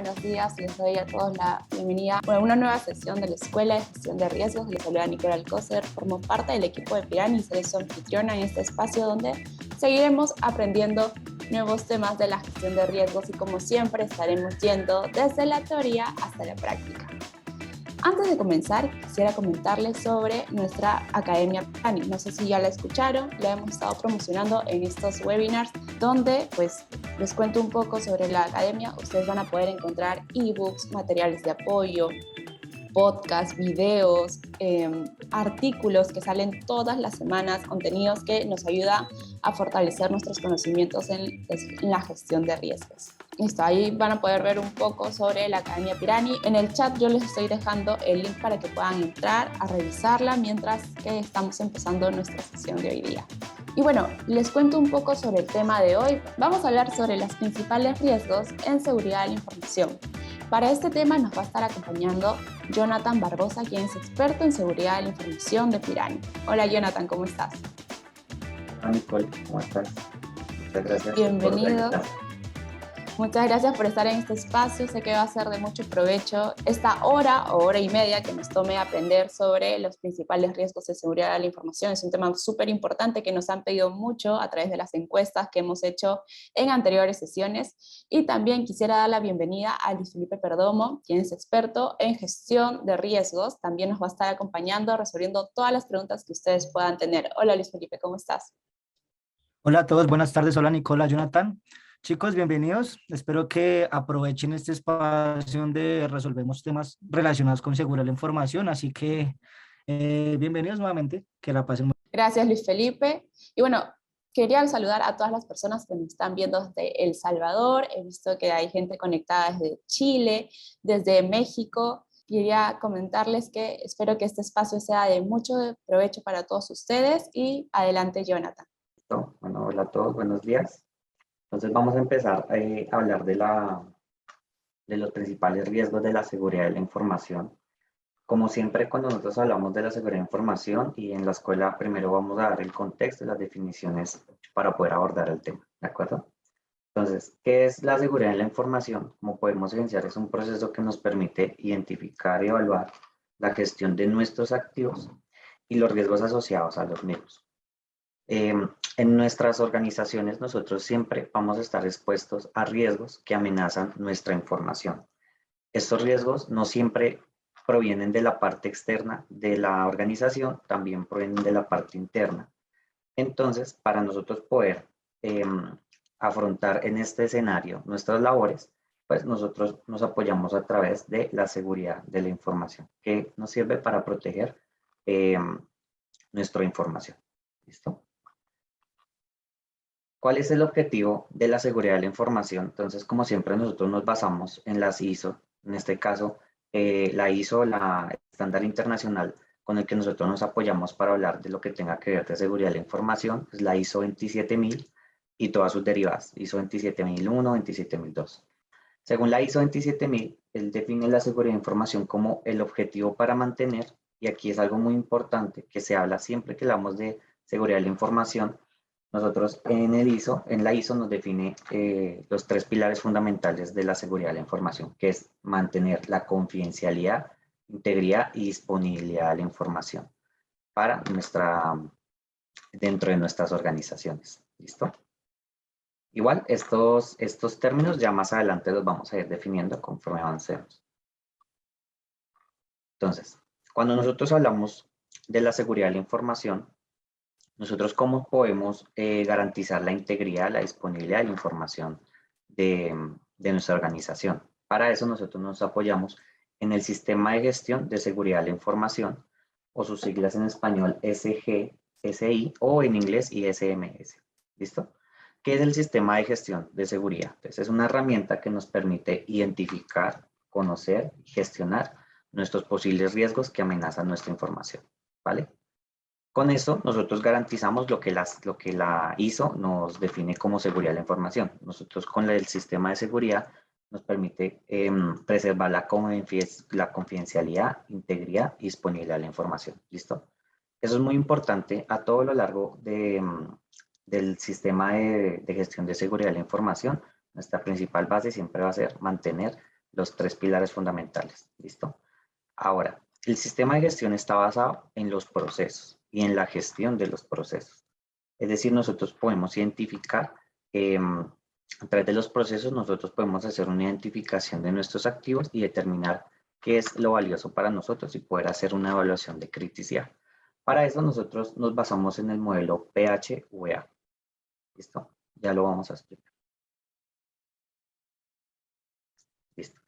buenos días. Les doy a todos la bienvenida a una nueva sesión de la Escuela de Gestión de Riesgos. Les saluda Nicole Alcocer. Formo parte del equipo de Pirani y seré su anfitriona en este espacio donde seguiremos aprendiendo nuevos temas de la gestión de riesgos y, como siempre, estaremos yendo desde la teoría hasta la práctica. Antes de comenzar, quisiera comentarles sobre nuestra Academia Pirani. No sé si ya la escucharon, la hemos estado promocionando en estos webinars donde pues les cuento un poco sobre la academia. Ustedes van a poder encontrar ebooks, materiales de apoyo, podcasts, videos, artículos que salen todas las semanas, contenidos que nos ayudan a fortalecer nuestros conocimientos en la gestión de riesgos. Listo, ahí van a poder ver un poco sobre la Academia Pirani. En el chat yo les estoy dejando el link para que puedan entrar a revisarla mientras que estamos empezando nuestra sesión de hoy día. Y bueno, les cuento un poco sobre el tema de hoy. Vamos a hablar sobre los principales riesgos en seguridad de la información. Para este tema nos va a estar acompañando Jonathan Barbosa, quien es experto en seguridad de la información de Pirani. Hola Jonathan, ¿cómo estás? Hola Nicole, ¿cómo estás? Muchas gracias. Bienvenido. Muchas gracias por estar en este espacio. Sé que va a ser de mucho provecho esta hora o hora y media que nos tome aprender sobre los principales riesgos de seguridad de la información. Es un tema súper importante que nos han pedido mucho a través de las encuestas que hemos hecho en anteriores sesiones. Y también quisiera dar la bienvenida a Luis Felipe Perdomo, quien es experto en gestión de riesgos. También nos va a estar acompañando, resolviendo todas las preguntas que ustedes puedan tener. Hola Luis Felipe, ¿cómo estás? Hola a todos, buenas tardes. Hola Nicola, Jonathan. Chicos, bienvenidos. Espero que aprovechen este espacio donde resolvemos temas relacionados con seguridad de la información. Así que bienvenidos nuevamente, que la pasen muy bien. Gracias Luis Felipe. Y bueno, quería saludar a todas las personas que nos están viendo desde El Salvador. He visto que hay gente conectada desde Chile, desde México. Quería comentarles que espero que este espacio sea de mucho provecho para todos ustedes. Y adelante, Jonathan. Bueno, hola a todos, buenos días. Entonces vamos a empezar a hablar de los principales riesgos de la seguridad de la información. Como siempre, cuando nosotros hablamos de la seguridad de la información y en la escuela, primero vamos a dar el contexto y las definiciones para poder abordar el tema, ¿de acuerdo? Entonces, ¿qué es la seguridad de la información? Como podemos evidenciar, es un proceso que nos permite identificar y evaluar la gestión de nuestros activos y los riesgos asociados a los mismos. En nuestras organizaciones nosotros siempre vamos a estar expuestos a riesgos que amenazan nuestra información. Estos riesgos no siempre provienen de la parte externa de la organización, también provienen de la parte interna. Entonces, para nosotros poder afrontar en este escenario nuestras labores, pues nosotros nos apoyamos a través de la seguridad de la información, que nos sirve para proteger nuestra información. ¿Listo? ¿Cuál es el objetivo de la seguridad de la información? Entonces, como siempre, nosotros nos basamos en las ISO, en este caso, la ISO, la estándar internacional con el que nosotros nos apoyamos para hablar de lo que tenga que ver de seguridad de la información, es la ISO 27000 y todas sus derivadas, ISO 27001, 27002. Según la ISO 27000, él define la seguridad de información como el objetivo para mantener, y aquí es algo muy importante que se habla siempre que hablamos de seguridad de la información. Nosotros en la ISO nos define los tres pilares fundamentales de la seguridad de la información, que es mantener la confidencialidad, integridad y disponibilidad de la información para dentro de nuestras organizaciones. ¿Listo? Igual, estos términos ya más adelante los vamos a ir definiendo conforme avancemos. Entonces, cuando nosotros hablamos de la seguridad de la información, nosotros cómo podemos garantizar la integridad, la disponibilidad de la información de nuestra organización. Para eso nosotros nos apoyamos en el Sistema de Gestión de Seguridad de la Información, o sus siglas en español SGSI o en inglés ISMS. ¿Listo? ¿Qué es el Sistema de Gestión de Seguridad? Entonces, es una herramienta que nos permite identificar, conocer y gestionar nuestros posibles riesgos que amenazan nuestra información. ¿Vale? Con eso, nosotros garantizamos lo que la ISO nos define como seguridad de la información. Nosotros con el sistema de seguridad nos permite preservar la confidencialidad, integridad y disponibilidad de la información. ¿Listo? Eso es muy importante a todo lo largo del sistema de gestión de seguridad de la información. Nuestra principal base siempre va a ser mantener los tres pilares fundamentales. ¿Listo? Ahora, el sistema de gestión está basado en los procesos y en la gestión de los procesos. Es decir, nosotros podemos identificar, a través de los procesos, nosotros podemos hacer una identificación de nuestros activos y determinar qué es lo valioso para nosotros y poder hacer una evaluación de criticidad. Para eso nosotros nos basamos en el modelo PHVA. ¿Listo? Ya lo vamos a explicar. Listo.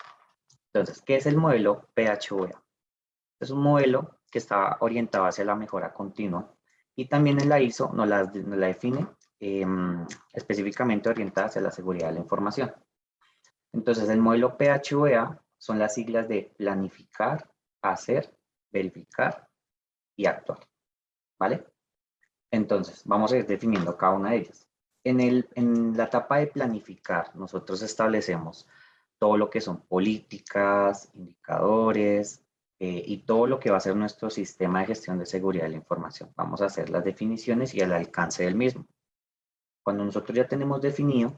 Entonces, ¿qué es el modelo PHVA? Es un modelo que está orientado hacia la mejora continua y también en la ISO nos la define específicamente orientada hacia la seguridad de la información. Entonces, el modelo PHVA son las siglas de planificar, hacer, verificar y actuar. ¿Vale? Entonces, vamos a ir definiendo cada una de ellas. En la etapa de planificar, nosotros establecemos todo lo que son políticas, indicadores y todo lo que va a ser nuestro sistema de gestión de seguridad de la información. Vamos a hacer las definiciones y el alcance del mismo. Cuando nosotros ya tenemos definido,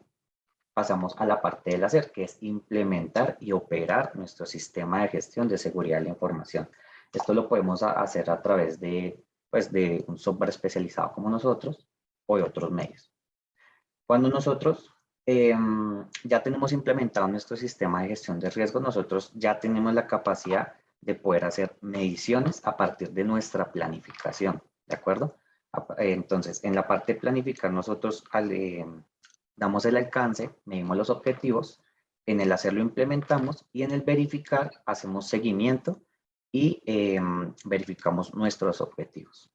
pasamos a la parte del hacer, que es implementar y operar nuestro sistema de gestión de seguridad de la información. Esto lo podemos hacer a través de, pues, de un software especializado como nosotros o de otros medios. Cuando nosotros ya tenemos implementado nuestro sistema de gestión de riesgos, nosotros ya tenemos la capacidad de poder hacer mediciones a partir de nuestra planificación, ¿de acuerdo? Entonces, en la parte de planificar, nosotros damos el alcance, medimos los objetivos, en el hacerlo implementamos y en el verificar hacemos seguimiento y verificamos nuestros objetivos.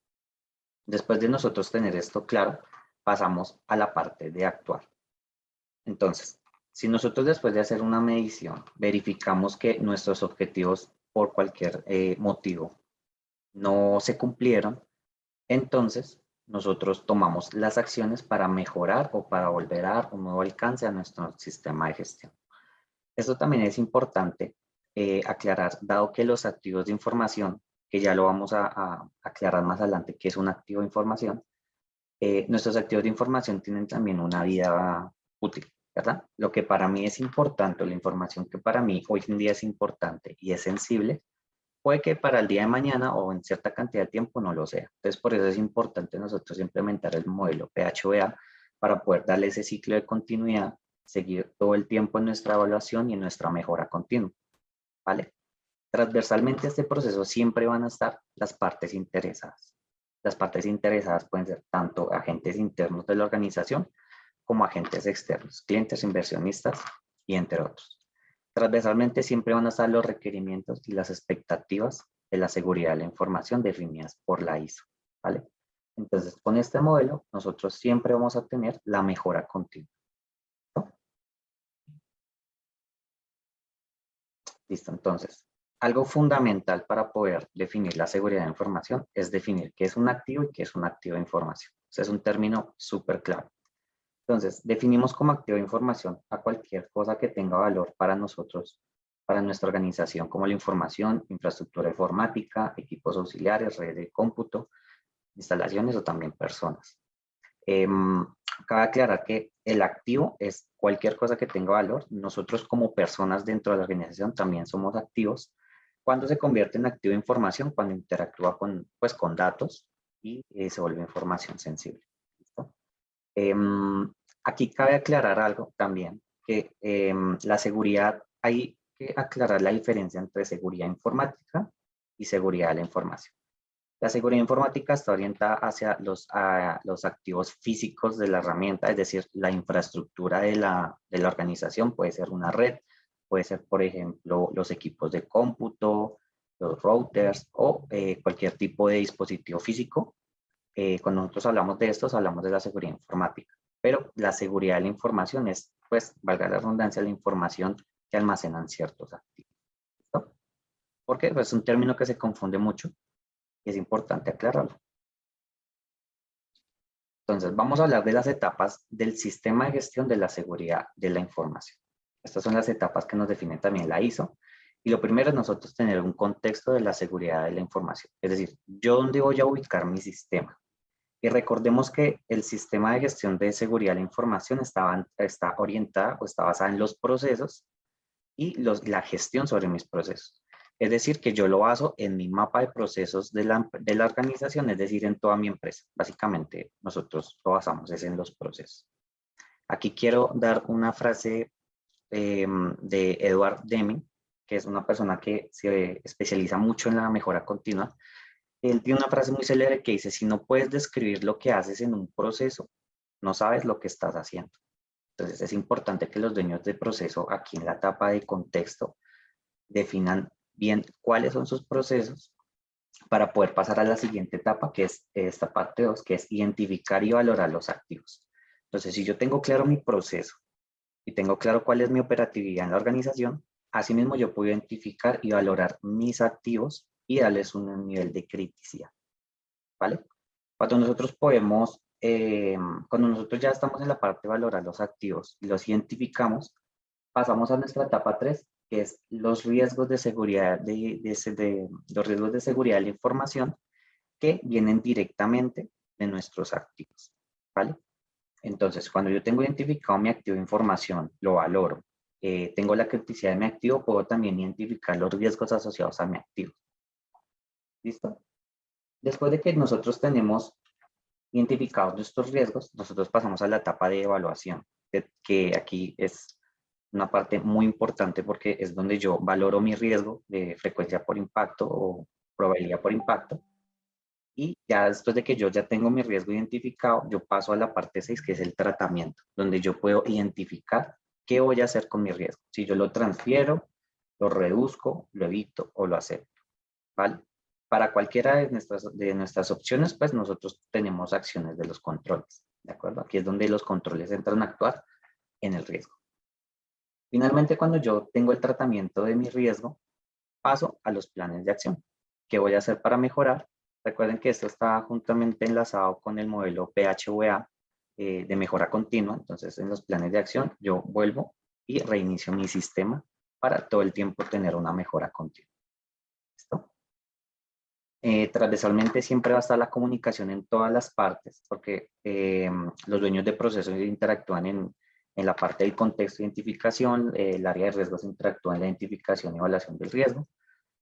Después de nosotros tener esto claro, pasamos a la parte de actuar. Entonces, si nosotros después de hacer una medición verificamos que nuestros objetivos por cualquier motivo no se cumplieron, entonces nosotros tomamos las acciones para mejorar o para volver a dar un nuevo alcance a nuestro sistema de gestión. Esto también es importante aclarar, dado que los activos de información, que ya lo vamos a aclarar más adelante, que es un activo de información, nuestros activos de información tienen también una vida útil, ¿verdad? Lo que para mí es importante, la información que para mí hoy en día es importante y es sensible, puede que para el día de mañana o en cierta cantidad de tiempo no lo sea. Entonces, por eso es importante nosotros implementar el modelo PHVA para poder darle ese ciclo de continuidad, seguir todo el tiempo en nuestra evaluación y en nuestra mejora continua, ¿vale? Transversalmente a este proceso siempre van a estar las partes interesadas. Las partes interesadas pueden ser tanto agentes internos de la organización como agentes externos, clientes, inversionistas y entre otros. Transversalmente siempre van a estar los requerimientos y las expectativas de la seguridad de la información definidas por la ISO, ¿vale? Entonces, con este modelo, nosotros siempre vamos a tener la mejora continua. ¿No? Listo, entonces, algo fundamental para poder definir la seguridad de la información es definir qué es un activo y qué es un activo de información. Ese es un término súper claro. Entonces, definimos como activo de información a cualquier cosa que tenga valor para nosotros, para nuestra organización, como la información, infraestructura informática, equipos auxiliares, red de cómputo, instalaciones o también personas. Cabe aclarar que el activo es cualquier cosa que tenga valor. Nosotros como personas dentro de la organización también somos activos. Cuando se convierte en activo de información, cuando interactúa con, pues, con datos y se vuelve información sensible. ¿Listo? Aquí cabe aclarar algo también, que la seguridad, hay que aclarar la diferencia entre seguridad informática y seguridad de la información. La seguridad informática está orientada hacia los activos físicos de la herramienta, es decir, la infraestructura de la organización, puede ser una red, puede ser, por ejemplo, los equipos de cómputo, los routers o cualquier tipo de dispositivo físico. Cuando nosotros hablamos de estos, hablamos de la seguridad informática. Pero la seguridad de la información es, pues, valga la redundancia, la información que almacenan ciertos activos. ¿Listo? Porque pues, es un término que se confunde mucho y es importante aclararlo. Entonces, vamos a hablar de las etapas del sistema de gestión de la seguridad de la información. Estas son las etapas que nos define también la ISO. Y lo primero es nosotros tener un contexto de la seguridad de la información. Es decir, yo dónde voy a ubicar mi sistema. Y recordemos que el sistema de gestión de seguridad de la información está orientada o está basada en los procesos y la gestión sobre mis procesos. Es decir, que yo lo baso en mi mapa de procesos de la organización, es decir, en toda mi empresa. Básicamente, nosotros lo basamos es en los procesos. Aquí quiero dar una frase de Edward Deming, que es una persona que se especializa mucho en la mejora continua. Él tiene una frase muy célebre que dice: si no puedes describir lo que haces en un proceso, no sabes lo que estás haciendo. Entonces es importante que los dueños de proceso aquí en la etapa de contexto definan bien cuáles son sus procesos para poder pasar a la siguiente etapa, que es esta parte 2, que es identificar y valorar los activos. Entonces, si yo tengo claro mi proceso y tengo claro cuál es mi operatividad en la organización, asimismo yo puedo identificar y valorar mis activos y darles un nivel de criticidad, ¿vale? Cuando nosotros cuando nosotros ya estamos en la parte de valorar los activos y los identificamos, pasamos a nuestra etapa 3, que es los riesgos de seguridad los riesgos de seguridad de la información que vienen directamente de nuestros activos, ¿vale? Entonces, cuando yo tengo identificado mi activo de información, lo valoro, tengo la criticidad de mi activo, puedo también identificar los riesgos asociados a mi activo. ¿Listo? Después de que nosotros tenemos identificados nuestros riesgos, nosotros pasamos a la etapa de evaluación, que aquí es una parte muy importante porque es donde yo valoro mi riesgo de frecuencia por impacto o probabilidad por impacto. Y ya después de que yo ya tengo mi riesgo identificado, yo paso a la parte 6, que es el tratamiento, donde yo puedo identificar qué voy a hacer con mi riesgo. Si yo lo transfiero, lo reduzco, lo evito o lo acepto, ¿vale? Para cualquiera de nuestras opciones, pues nosotros tenemos acciones de los controles, ¿de acuerdo? Aquí es donde los controles entran a actuar en el riesgo. Finalmente, cuando yo tengo el tratamiento de mi riesgo, paso a los planes de acción. ¿Qué voy a hacer para mejorar? Recuerden que esto está juntamente enlazado con el modelo PHVA de mejora continua. Entonces, en los planes de acción, yo vuelvo y reinicio mi sistema para todo el tiempo tener una mejora continua. ¿Listo? Transversalmente siempre va a estar la comunicación en todas las partes, porque los dueños de procesos interactúan en la parte del contexto de identificación, el área de riesgos interactúa en la identificación y evaluación del riesgo,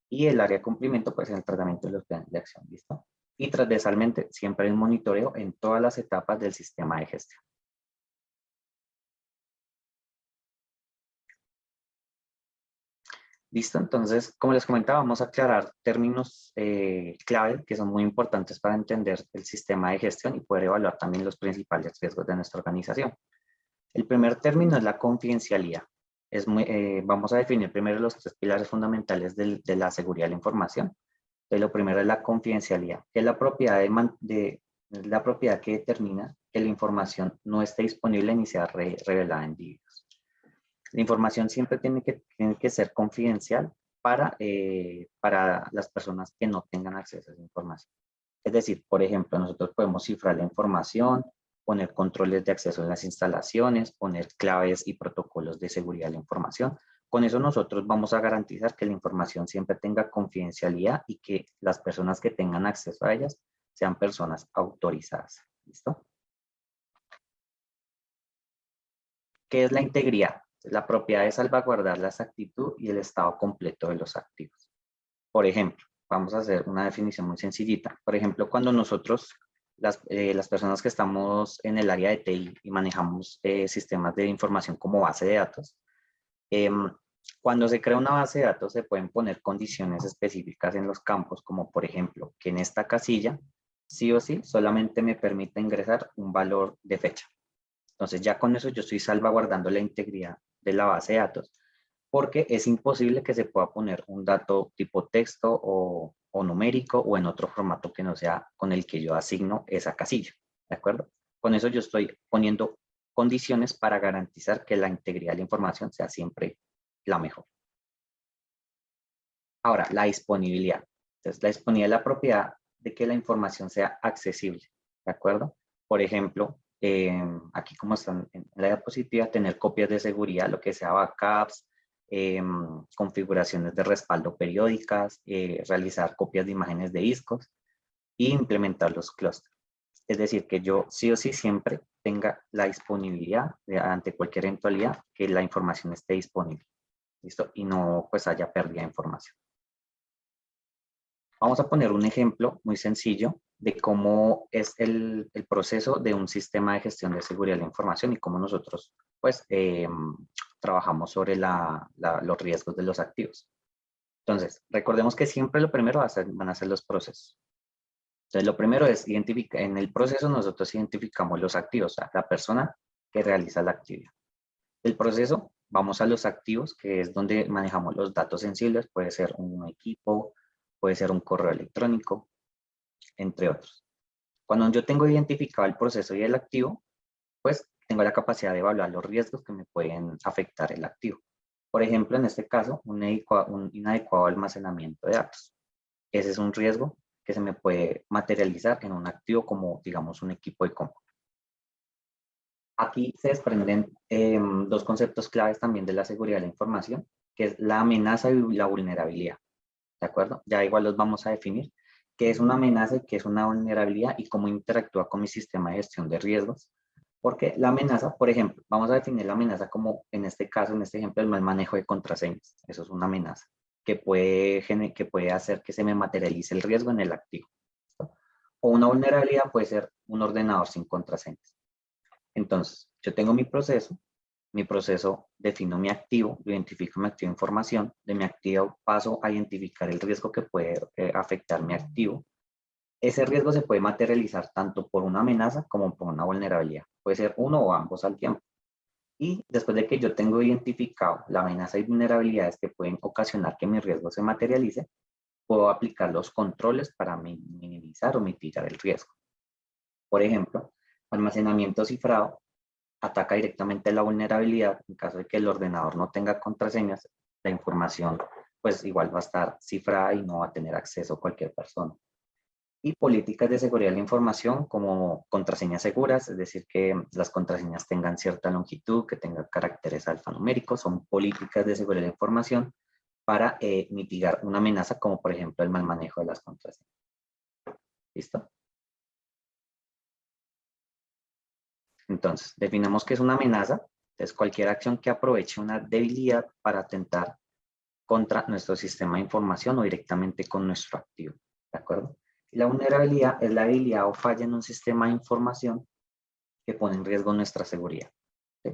y el área de cumplimiento, pues en el tratamiento de los planes de acción, ¿listo? Y transversalmente siempre hay un monitoreo en todas las etapas del sistema de gestión. ¿Listo? Entonces, como les comentaba, vamos a aclarar términos clave que son muy importantes para entender el sistema de gestión y poder evaluar también los principales riesgos de nuestra organización. El primer término es la confidencialidad. Vamos a definir primero los 3 pilares fundamentales de la seguridad de la información. Entonces, lo primero es la confidencialidad, que es la propiedad, la propiedad que determina que la información no esté disponible ni sea revelada a individuos. La información siempre tiene que ser confidencial para las personas que no tengan acceso a esa información. Es decir, por ejemplo, nosotros podemos cifrar la información, poner controles de acceso en las instalaciones, poner claves y protocolos de seguridad de la información. Con eso nosotros vamos a garantizar que la información siempre tenga confidencialidad y que las personas que tengan acceso a ellas sean personas autorizadas. ¿Listo? ¿Qué es la integridad? La propiedad de salvaguardar la exactitud y el estado completo de los activos. Por ejemplo, vamos a hacer una definición muy sencillita. Por ejemplo, cuando nosotros, las personas que estamos en el área de TI y manejamos sistemas de información como base de datos, cuando se crea una base de datos se pueden poner condiciones específicas en los campos, como por ejemplo, que en esta casilla, sí o sí, solamente me permite ingresar un valor de fecha. Entonces ya con eso yo estoy salvaguardando la integridad de la base de datos, porque es imposible que se pueda poner un dato tipo texto o numérico o en otro formato que no sea con el que yo asigno esa casilla, ¿de acuerdo? Con eso yo estoy poniendo condiciones para garantizar que la integridad de la información sea siempre la mejor. Ahora, la disponibilidad. Entonces, la disponibilidad es la propiedad de que la información sea accesible, ¿de acuerdo? Por ejemplo, aquí como están en la diapositiva, tener copias de seguridad, lo que sea backups, configuraciones de respaldo periódicas, realizar copias de imágenes de discos e implementar los clústeres. Es decir, que yo sí o sí siempre tenga la disponibilidad ante cualquier eventualidad que la información esté disponible. ¿listo? Y no pues haya pérdida de información. Vamos a poner un ejemplo muy sencillo de cómo es el proceso de un sistema de gestión de seguridad de la información y cómo nosotros pues trabajamos sobre los riesgos de los activos. Entonces, recordemos que siempre lo primero van a ser los procesos. Entonces, lo primero es identificar, en el proceso nosotros identificamos los activos, o sea, la persona que realiza la actividad. El proceso, vamos a los activos, que es donde manejamos los datos sensibles, puede ser un equipo, puede ser un correo electrónico, entre otros. Cuando yo tengo identificado el proceso y el activo, pues tengo la capacidad de evaluar los riesgos que me pueden afectar el activo. Por ejemplo, en este caso, un inadecuado almacenamiento de datos. Ese es un riesgo que se me puede materializar en un activo como, digamos, un equipo de cómputo. Aquí se desprenden dos conceptos claves también de la seguridad de la información, que es la amenaza y la vulnerabilidad. ¿De acuerdo? Ya igual los vamos a definir. ¿Qué es una amenaza y qué es una vulnerabilidad y cómo interactúa con mi sistema de gestión de riesgos? Porque la amenaza, por ejemplo, vamos a definir la amenaza como, en este caso, en este ejemplo, el mal manejo de contraseñas. Eso es una amenaza que puede hacer que se me materialice el riesgo en el activo. ¿Listo? O una vulnerabilidad puede ser un ordenador sin contraseñas. Entonces, yo tengo mi proceso defino mi activo, identifico mi activo de información, de mi activo paso a identificar el riesgo que puede afectar mi activo. Ese riesgo se puede materializar tanto por una amenaza como por una vulnerabilidad. Puede ser uno o ambos al tiempo. Y después de que yo tengo identificado la amenaza y vulnerabilidades que pueden ocasionar que mi riesgo se materialice, puedo aplicar los controles para minimizar o mitigar el riesgo. Por ejemplo, almacenamiento cifrado ataca directamente la vulnerabilidad. En caso de que el ordenador no tenga contraseñas, la información pues igual va a estar cifrada y no va a tener acceso a cualquier persona. Y políticas de seguridad de la información como contraseñas seguras, es decir, que las contraseñas tengan cierta longitud, que tengan caracteres alfanuméricos, son políticas de seguridad de la información para mitigar una amenaza como por ejemplo el mal manejo de las contraseñas. ¿Listo? Entonces, definamos qué es una amenaza. Es cualquier acción que aproveche una debilidad para atentar contra nuestro sistema de información o directamente con nuestro activo. ¿De acuerdo? Y la vulnerabilidad es la debilidad o falla en un sistema de información que pone en riesgo nuestra seguridad. ¿Sí?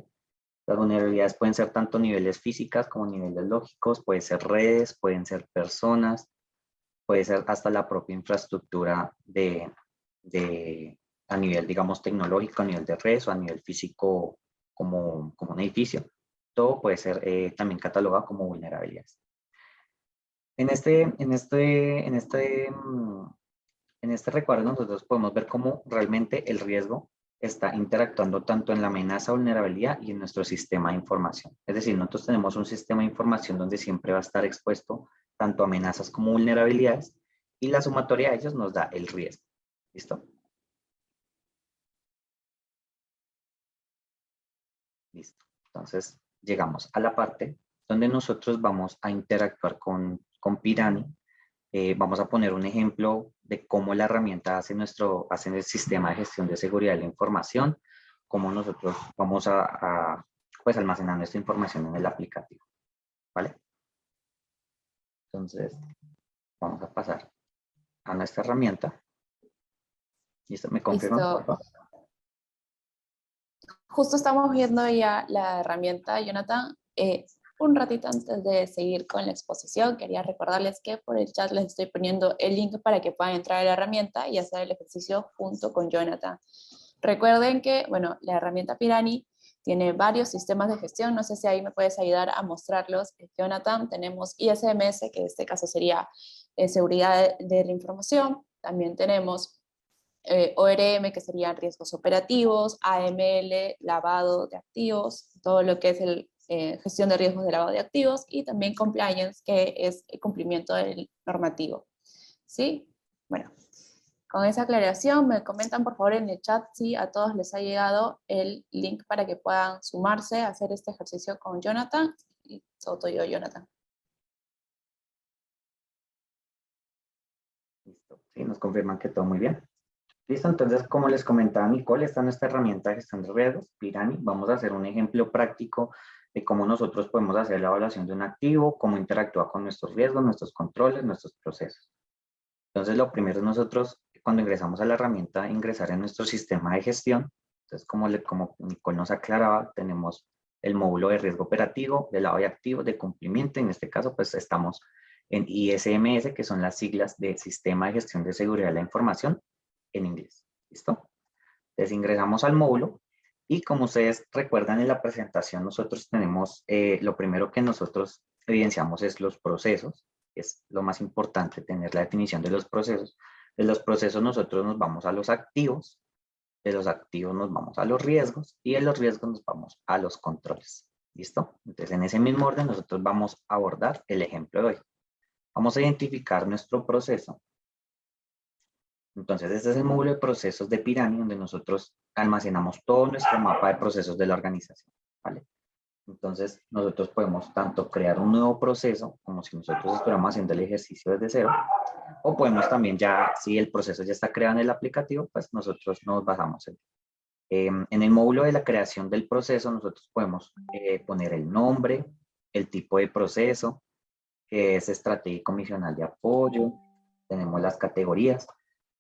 Las vulnerabilidades pueden ser tanto niveles físicas como niveles lógicos, pueden ser redes, pueden ser personas, puede ser hasta la propia infraestructura a nivel, digamos, tecnológico, a nivel de redes o a nivel físico como un edificio. Todo puede ser también catalogado como vulnerabilidades. En este recuadro nosotros podemos ver cómo realmente el riesgo está interactuando tanto en la amenaza, vulnerabilidad y en nuestro sistema de información. Es decir, nosotros tenemos un sistema de información donde siempre va a estar expuesto tanto amenazas como vulnerabilidades y la sumatoria de ellos nos da el riesgo. ¿Listo? Listo. Entonces, llegamos a la parte donde nosotros vamos a interactuar con Pirani. Vamos a poner un ejemplo de cómo la herramienta hace el sistema de gestión de seguridad de la información, cómo nosotros vamos pues almacenar nuestra información en el aplicativo. ¿Vale? Entonces, vamos a pasar a nuestra herramienta. ¿Listo? ¿Me confirman, por favor? Justo estamos viendo ya la herramienta, Jonathan. Un ratito antes de seguir con la exposición, quería recordarles que por el chat les estoy poniendo el link para que puedan entrar a la herramienta y hacer el ejercicio junto con Jonathan. Recuerden que, bueno, la herramienta Pirani tiene varios sistemas de gestión. No sé si ahí me puedes ayudar a mostrarlos, Jonathan. Tenemos ISMS, que en este caso sería seguridad de la información. También tenemos ORM, que serían riesgos operativos, AML, lavado de activos, todo lo que es gestión de riesgos de lavado de activos, y también compliance, que es el cumplimiento del normativo. ¿Sí? Bueno, con esa aclaración, me comentan por favor en el chat si a todos les ha llegado el link para que puedan sumarse a hacer este ejercicio con Jonathan. Y Soto yo, Jonathan. Listo. Sí, nos confirman que todo muy bien. Listo, entonces, como les comentaba Nicole, esta es nuestra herramienta de gestión de riesgos, Pirani. Vamos a hacer un ejemplo práctico de cómo nosotros podemos hacer la evaluación de un activo, cómo interactúa con nuestros riesgos, nuestros controles, nuestros procesos. Entonces, lo primero es nosotros, cuando ingresamos a la herramienta, ingresar en nuestro sistema de gestión. Entonces, como Nicole nos aclaraba, tenemos el módulo de riesgo operativo, del lado de activos, de cumplimiento. En este caso, pues estamos en ISMS, que son las siglas de Sistema de Gestión de Seguridad de la Información en inglés. ¿Listo? Entonces, ingresamos al módulo y como ustedes recuerdan en la presentación, nosotros tenemos, lo primero que nosotros evidenciamos es los procesos. Es lo más importante, tener la definición de los procesos. De los procesos nosotros nos vamos a los activos, de los activos nos vamos a los riesgos y de los riesgos nos vamos a los controles. ¿Listo? Entonces, en ese mismo orden nosotros vamos a abordar el ejemplo de hoy. Vamos a identificar nuestro proceso. Entonces, este es el módulo de procesos de Pirani, donde nosotros almacenamos todo nuestro mapa de procesos de la organización, ¿vale? Entonces, nosotros podemos tanto crear un nuevo proceso, como si nosotros estuviéramos haciendo el ejercicio desde cero, o podemos también ya, si el proceso ya está creado en el aplicativo, pues nosotros nos basamos en el módulo de la creación del proceso, nosotros podemos poner el nombre, el tipo de proceso, que es estratégico misional de apoyo, tenemos las categorías.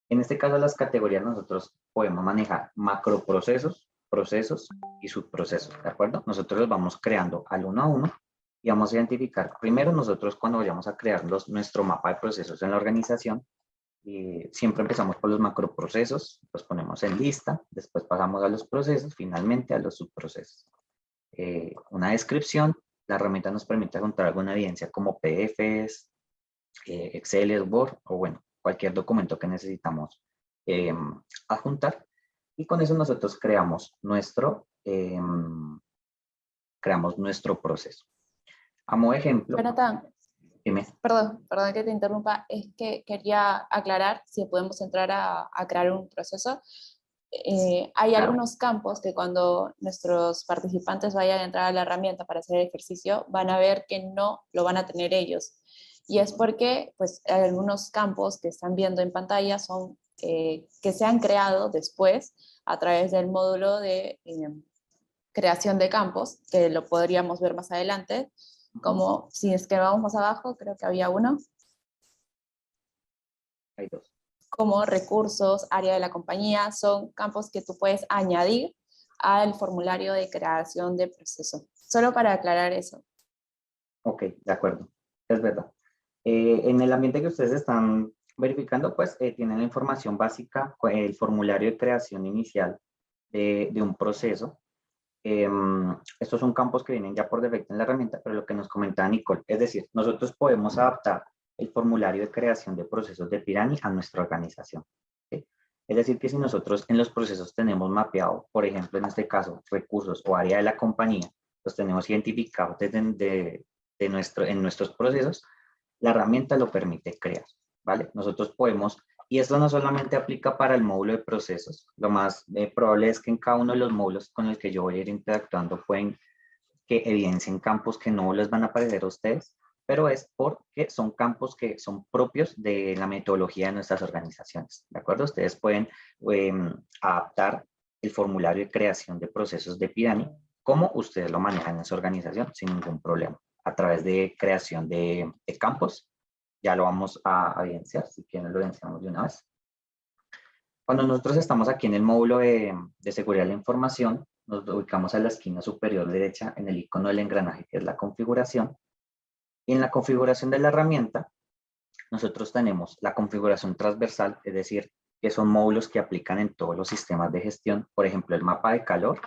En este caso, las categorías nosotros podemos manejar macroprocesos, procesos y subprocesos, ¿de acuerdo? Nosotros los vamos creando al uno a uno y vamos a identificar, primero nosotros cuando vayamos a crear nuestro mapa de procesos en la organización, siempre empezamos por los macroprocesos, los ponemos en lista, después pasamos a los procesos, finalmente a los subprocesos. Una descripción, la herramienta nos permite encontrar alguna evidencia como PDFs, Excel, Word o bueno, cualquier documento que necesitamos adjuntar. Y con eso nosotros creamos nuestro proceso. A modo de ejemplo, Jonathan, dime. perdón que te interrumpa, es que quería aclarar si podemos entrar a crear un proceso. Hay Claro. algunos campos que cuando nuestros participantes vayan a entrar a la herramienta para hacer el ejercicio, van a ver que no lo van a tener ellos. Y es porque pues, algunos campos que están viendo en pantalla son que se han creado después a través del módulo de creación de campos, que lo podríamos ver más adelante, como si es que vamos más abajo, creo que había uno. Hay dos. Como recursos, área de la compañía, son campos que tú puedes añadir al formulario de creación de proceso. Solo para aclarar eso. Ok, de acuerdo, es verdad. En el ambiente que ustedes están verificando, pues tienen la información básica, el formulario de creación inicial de un proceso. Estos son campos que vienen ya por defecto en la herramienta, pero lo que nos comentaba Nicole, es decir, nosotros podemos adaptar el formulario de creación de procesos de Pirani a nuestra organización. ¿Sí? Es decir, que si nosotros en los procesos tenemos mapeado, por ejemplo, en este caso, recursos o área de la compañía, los tenemos identificados en nuestros procesos, la herramienta lo permite crear, ¿vale? Nosotros podemos, y esto no solamente aplica para el módulo de procesos, lo más probable es que en cada uno de los módulos con el que yo voy a ir interactuando pueden que evidencien campos que no les van a aparecer a ustedes, pero es porque son campos que son propios de la metodología de nuestras organizaciones, ¿de acuerdo? Ustedes pueden adaptar el formulario de creación de procesos de Pirani como ustedes lo manejan en su organización sin ningún problema, a través de creación de campos. Ya lo vamos a evidenciar, si quieren lo evidenciamos de una vez. Cuando nosotros estamos aquí en el módulo de seguridad de la información, nos ubicamos a la esquina superior derecha en el icono del engranaje, que es la configuración. Y en la configuración de la herramienta, nosotros tenemos la configuración transversal, es decir, que son módulos que aplican en todos los sistemas de gestión. Por ejemplo, el mapa de calor,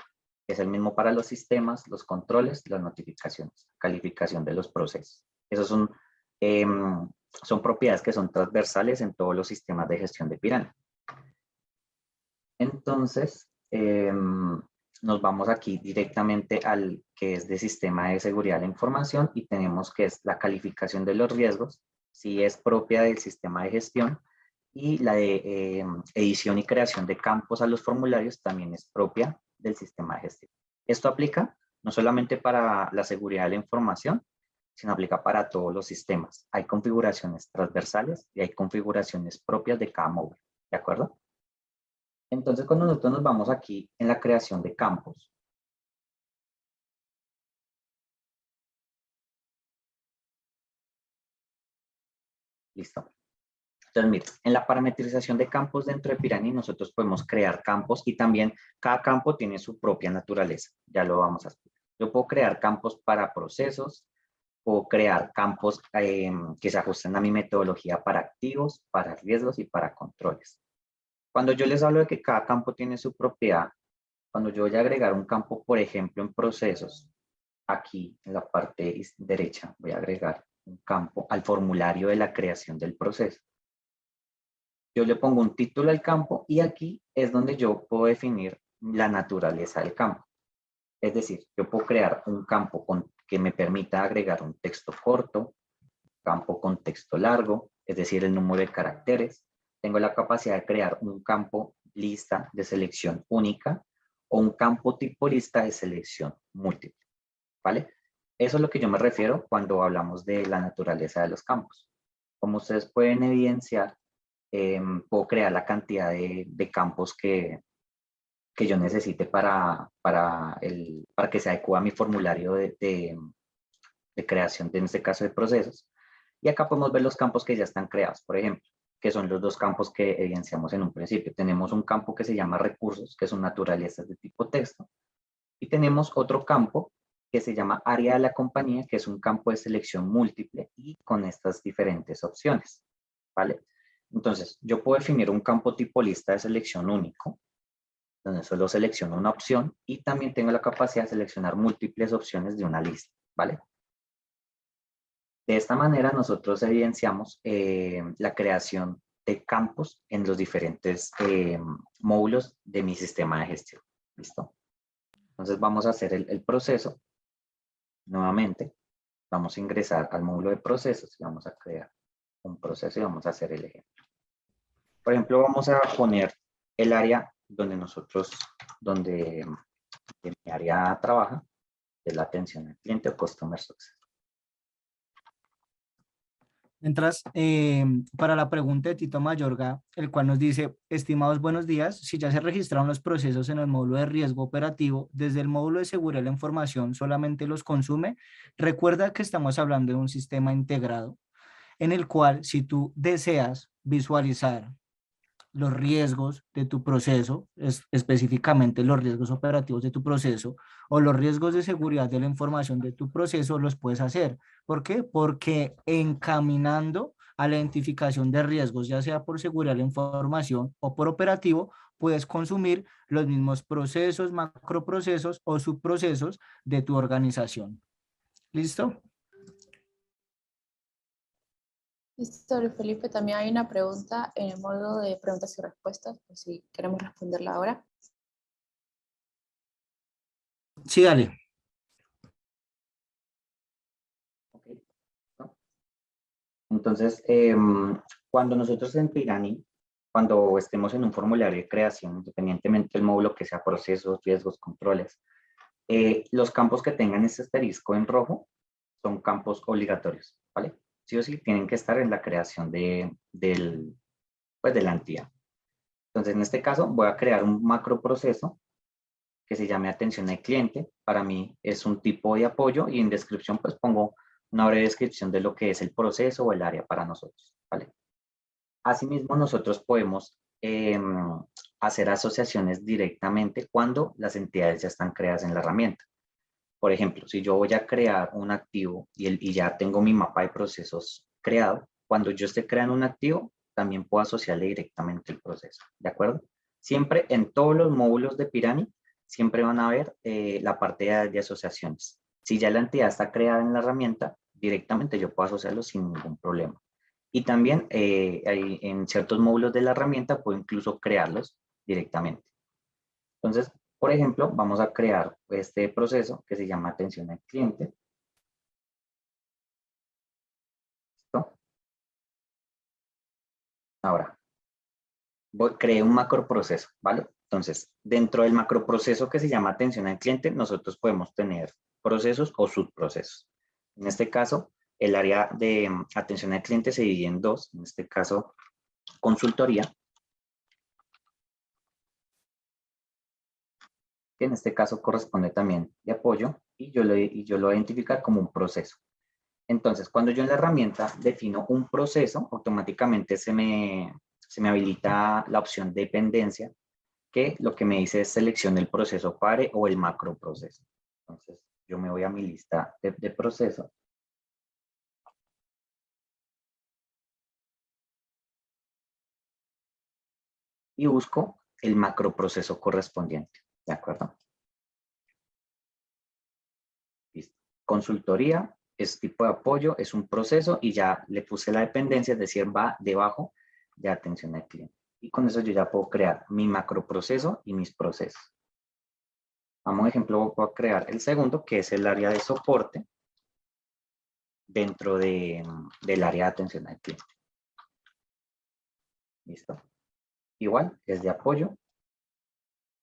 que es el mismo para los sistemas, los controles, las notificaciones, calificación de los procesos. Esos son propiedades que son transversales en todos los sistemas de gestión de Pirani. Entonces, nos vamos aquí directamente al que es de sistema de seguridad de la información y tenemos que es la calificación de los riesgos, si es propia del sistema de gestión, y la de edición y creación de campos a los formularios también es propia del sistema de gestión. Esto aplica no solamente para la seguridad de la información, sino aplica para todos los sistemas. Hay configuraciones transversales y hay configuraciones propias de cada módulo, ¿de acuerdo? Entonces, cuando nosotros nos vamos aquí en la creación de campos, Listo. Entonces, mire, en la parametrización de campos dentro de Piranha nosotros podemos crear campos y también cada campo tiene su propia naturaleza. Ya lo vamos a explicar. Yo puedo crear campos para procesos, puedo crear campos que se ajusten a mi metodología para activos, para riesgos y para controles. Cuando yo les hablo de que cada campo tiene su propiedad, cuando yo voy a agregar un campo, por ejemplo, en procesos, aquí en la parte derecha voy a agregar un campo al formulario de la creación del proceso. Yo le pongo un título al campo y aquí es donde yo puedo definir la naturaleza del campo. Es decir, yo puedo crear un campo que me permita agregar un texto corto, campo con texto largo, es decir, el número de caracteres. Tengo la capacidad de crear un campo lista de selección única o un campo tipo lista de selección múltiple, ¿vale? Eso es lo que yo me refiero cuando hablamos de la naturaleza de los campos. Como ustedes pueden evidenciar, puedo crear la cantidad de campos que yo necesite para que se adecue a mi formulario de creación, en este caso de procesos. Y acá podemos ver los campos que ya están creados, por ejemplo, que son los dos campos que evidenciamos en un principio. Tenemos un campo que se llama recursos, que son naturalezas de tipo texto, y tenemos otro campo que se llama área de la compañía, que es un campo de selección múltiple y con estas diferentes opciones, ¿vale? Entonces, yo puedo definir un campo tipo lista de selección único, donde solo selecciono una opción y también tengo la capacidad de seleccionar múltiples opciones de una lista, ¿vale? De esta manera nosotros evidenciamos la creación de campos en los diferentes módulos de mi sistema de gestión. ¿Listo? Entonces vamos a hacer el proceso. Nuevamente, vamos a ingresar al módulo de procesos y vamos a crear un proceso y vamos a hacer el ejemplo. Por ejemplo, vamos a poner el área donde mi área trabaja, que es la atención al cliente o Customer Success. Mientras, para la pregunta de Tito Mayorga, el cual nos dice: estimados buenos días, si ya se registraron los procesos en el módulo de riesgo operativo, desde el módulo de seguridad de la información solamente los consume. Recuerda que estamos hablando de un sistema integrado en el cual, si tú deseas visualizar los riesgos de tu proceso, específicamente los riesgos operativos de tu proceso o los riesgos de seguridad de la información de tu proceso, los puedes hacer. ¿Por qué? Porque encaminando a la identificación de riesgos, ya sea por seguridad de la información o por operativo, puedes consumir los mismos procesos, macroprocesos o subprocesos de tu organización. ¿Listo? Listo, Luis Felipe, también hay una pregunta en el modo de preguntas y respuestas, por si queremos responderla ahora. Sí, dale. Okay. ¿No? Entonces, cuando nosotros en Pirani, cuando estemos en un formulario de creación, independientemente del módulo que sea procesos, riesgos, controles, los campos que tengan ese asterisco en rojo son campos obligatorios, ¿vale? Sí o sí tienen que estar en la creación de la entidad. Entonces, en este caso, voy a crear un macro proceso que se llame atención al cliente. Para mí es un tipo de apoyo y en descripción pues pongo una breve descripción de lo que es el proceso o el área para nosotros, ¿vale? Asimismo, nosotros podemos hacer asociaciones directamente cuando las entidades ya están creadas en la herramienta. Por ejemplo, si yo voy a crear un activo y ya tengo mi mapa de procesos creado, cuando yo esté creando un activo, también puedo asociarle directamente el proceso, ¿de acuerdo? Siempre en todos los módulos de Pirani, siempre van a ver la parte de asociaciones. Si ya la entidad está creada en la herramienta, directamente yo puedo asociarlo sin ningún problema. Y también en ciertos módulos de la herramienta puedo incluso crearlos directamente. Entonces, por ejemplo, vamos a crear este proceso que se llama atención al cliente. ¿Listo? Ahora, creé un macroproceso, ¿vale? Entonces, dentro del macroproceso que se llama atención al cliente, nosotros podemos tener procesos o subprocesos. En este caso, el área de atención al cliente se divide en dos, en este caso, consultoría, que en este caso corresponde también de apoyo, y yo lo voy a identificar como un proceso. Entonces, cuando yo en la herramienta defino un proceso, automáticamente se me habilita la opción dependencia, que lo que me dice es seleccione el proceso pare o el macroproceso. Entonces, yo me voy a mi lista de procesos. Y busco el macroproceso correspondiente, ¿de acuerdo? Listo. Consultoría es tipo de apoyo, es un proceso y ya le puse la dependencia, es decir, va debajo de atención al cliente. Y con eso yo ya puedo crear mi macroproceso y mis procesos. Vamos, ejemplo, voy a crear el segundo, que es el área de soporte dentro del área de atención al cliente. Listo. Igual, es de apoyo,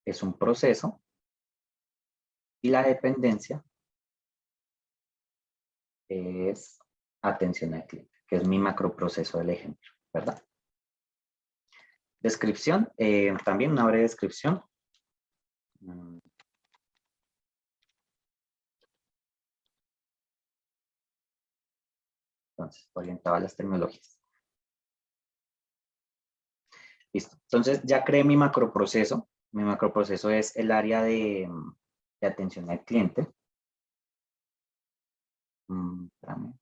es un proceso y la dependencia es atención al cliente, que es mi macroproceso del ejemplo, ¿verdad? Descripción, también una breve descripción. Entonces, orientado a las tecnologías. Listo. Entonces, ya creé mi macroproceso. Mi macroproceso es el área de atención al cliente. Espérame.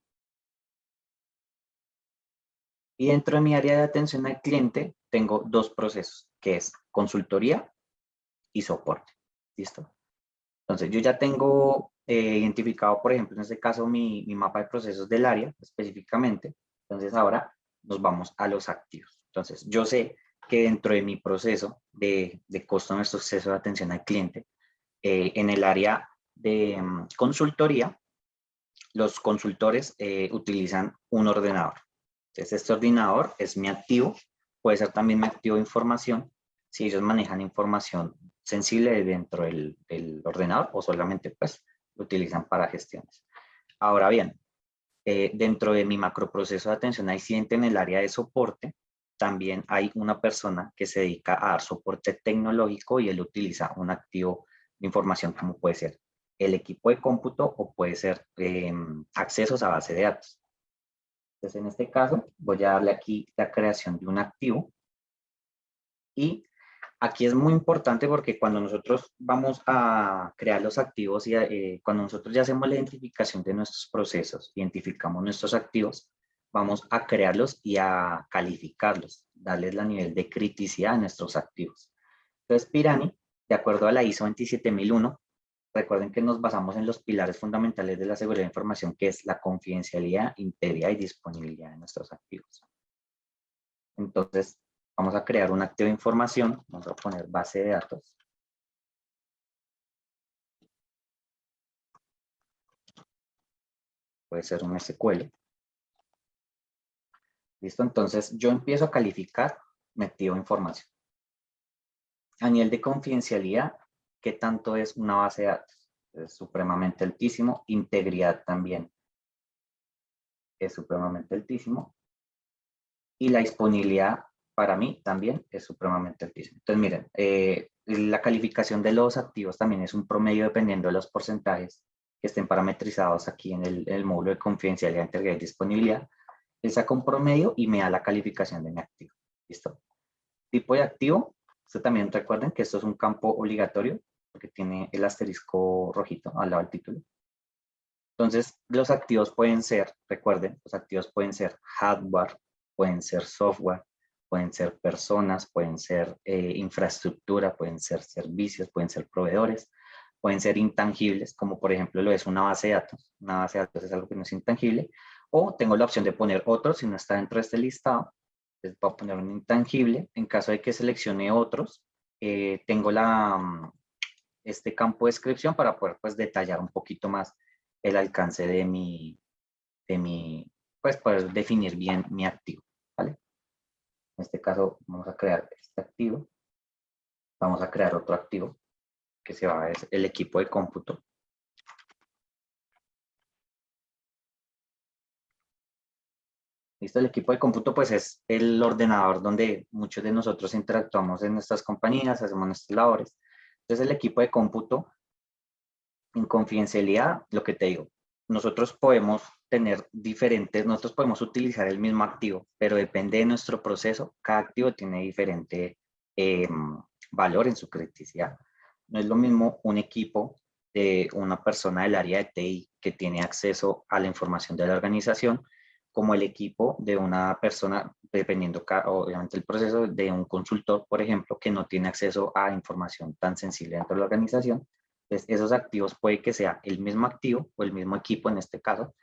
Y dentro de mi área de atención al cliente, tengo dos procesos, que es consultoría y soporte. ¿Listo? Entonces, yo ya tengo identificado, por ejemplo, en este caso, mi mapa de procesos del área específicamente. Entonces, ahora nos vamos a los activos. Entonces, yo sé que dentro de mi proceso de Customer Success de atención al cliente, en el área de consultoría, los consultores utilizan un ordenador. Entonces, este ordenador es mi activo, puede ser también mi activo de información, si ellos manejan información sensible dentro del ordenador o solamente pues lo utilizan para gestiones. Ahora bien, dentro de mi macroproceso de atención al cliente en el área de soporte, también hay una persona que se dedica a dar soporte tecnológico y él utiliza un activo de información como puede ser el equipo de cómputo o puede ser accesos a base de datos. Entonces, en este caso, voy a darle aquí la creación de un activo. Y aquí es muy importante porque cuando nosotros vamos a crear los activos y cuando nosotros ya hacemos la identificación de nuestros procesos, identificamos nuestros activos, vamos a crearlos y a calificarlos, darles la nivel de criticidad a nuestros activos. Entonces, Pirani, de acuerdo a la ISO 27001, recuerden que nos basamos en los pilares fundamentales de la seguridad de información, que es la confidencialidad, integridad y disponibilidad de nuestros activos. Entonces, vamos a crear un activo de información, vamos a poner base de datos. Puede ser un SQL. Listo, entonces yo empiezo a calificar mi activo de información. A nivel de confidencialidad, ¿qué tanto es una base de datos? Es supremamente altísimo. Integridad también es supremamente altísimo. Y la disponibilidad para mí también es supremamente altísimo. Entonces, miren, la calificación de los activos también es un promedio dependiendo de los porcentajes que estén parametrizados aquí en el módulo de confidencialidad, integridad y disponibilidad. Él saca un promedio y me da la calificación de mi activo. ¿Listo? Tipo de activo. Esto también recuerden que esto es un campo obligatorio porque tiene el asterisco rojito al lado del título. Entonces, los activos pueden ser, recuerden, los activos pueden ser hardware, pueden ser software, pueden ser personas, pueden ser infraestructura, pueden ser servicios, pueden ser proveedores, pueden ser intangibles, como por ejemplo lo es una base de datos. Una base de datos es algo que no es intangible. O tengo la opción de poner otros si no está dentro de este listado. Les voy a poner un intangible. En caso de que seleccione otros, tengo este campo de descripción para poder pues, detallar un poquito más el alcance de pues poder definir bien mi activo, ¿vale? En este caso vamos a crear este activo, vamos a crear otro activo que se va a ver el equipo de cómputo. Listo, el equipo de cómputo pues es el ordenador donde muchos de nosotros interactuamos en nuestras compañías, hacemos nuestras labores. Entonces el equipo de cómputo en confidencialidad, lo que te digo, nosotros podemos tener diferentes, nosotros podemos utilizar el mismo activo, pero depende de nuestro proceso, cada activo tiene diferente valor en su criticidad. No es lo mismo un equipo de una persona del área de TI que tiene acceso a la información de la organización, como el equipo de una persona, dependiendo obviamente el proceso, de un consultor, por ejemplo, que no tiene acceso a información tan sensible dentro de la organización. Entonces, esos activos puede que sea el mismo activo o el mismo equipo en este caso,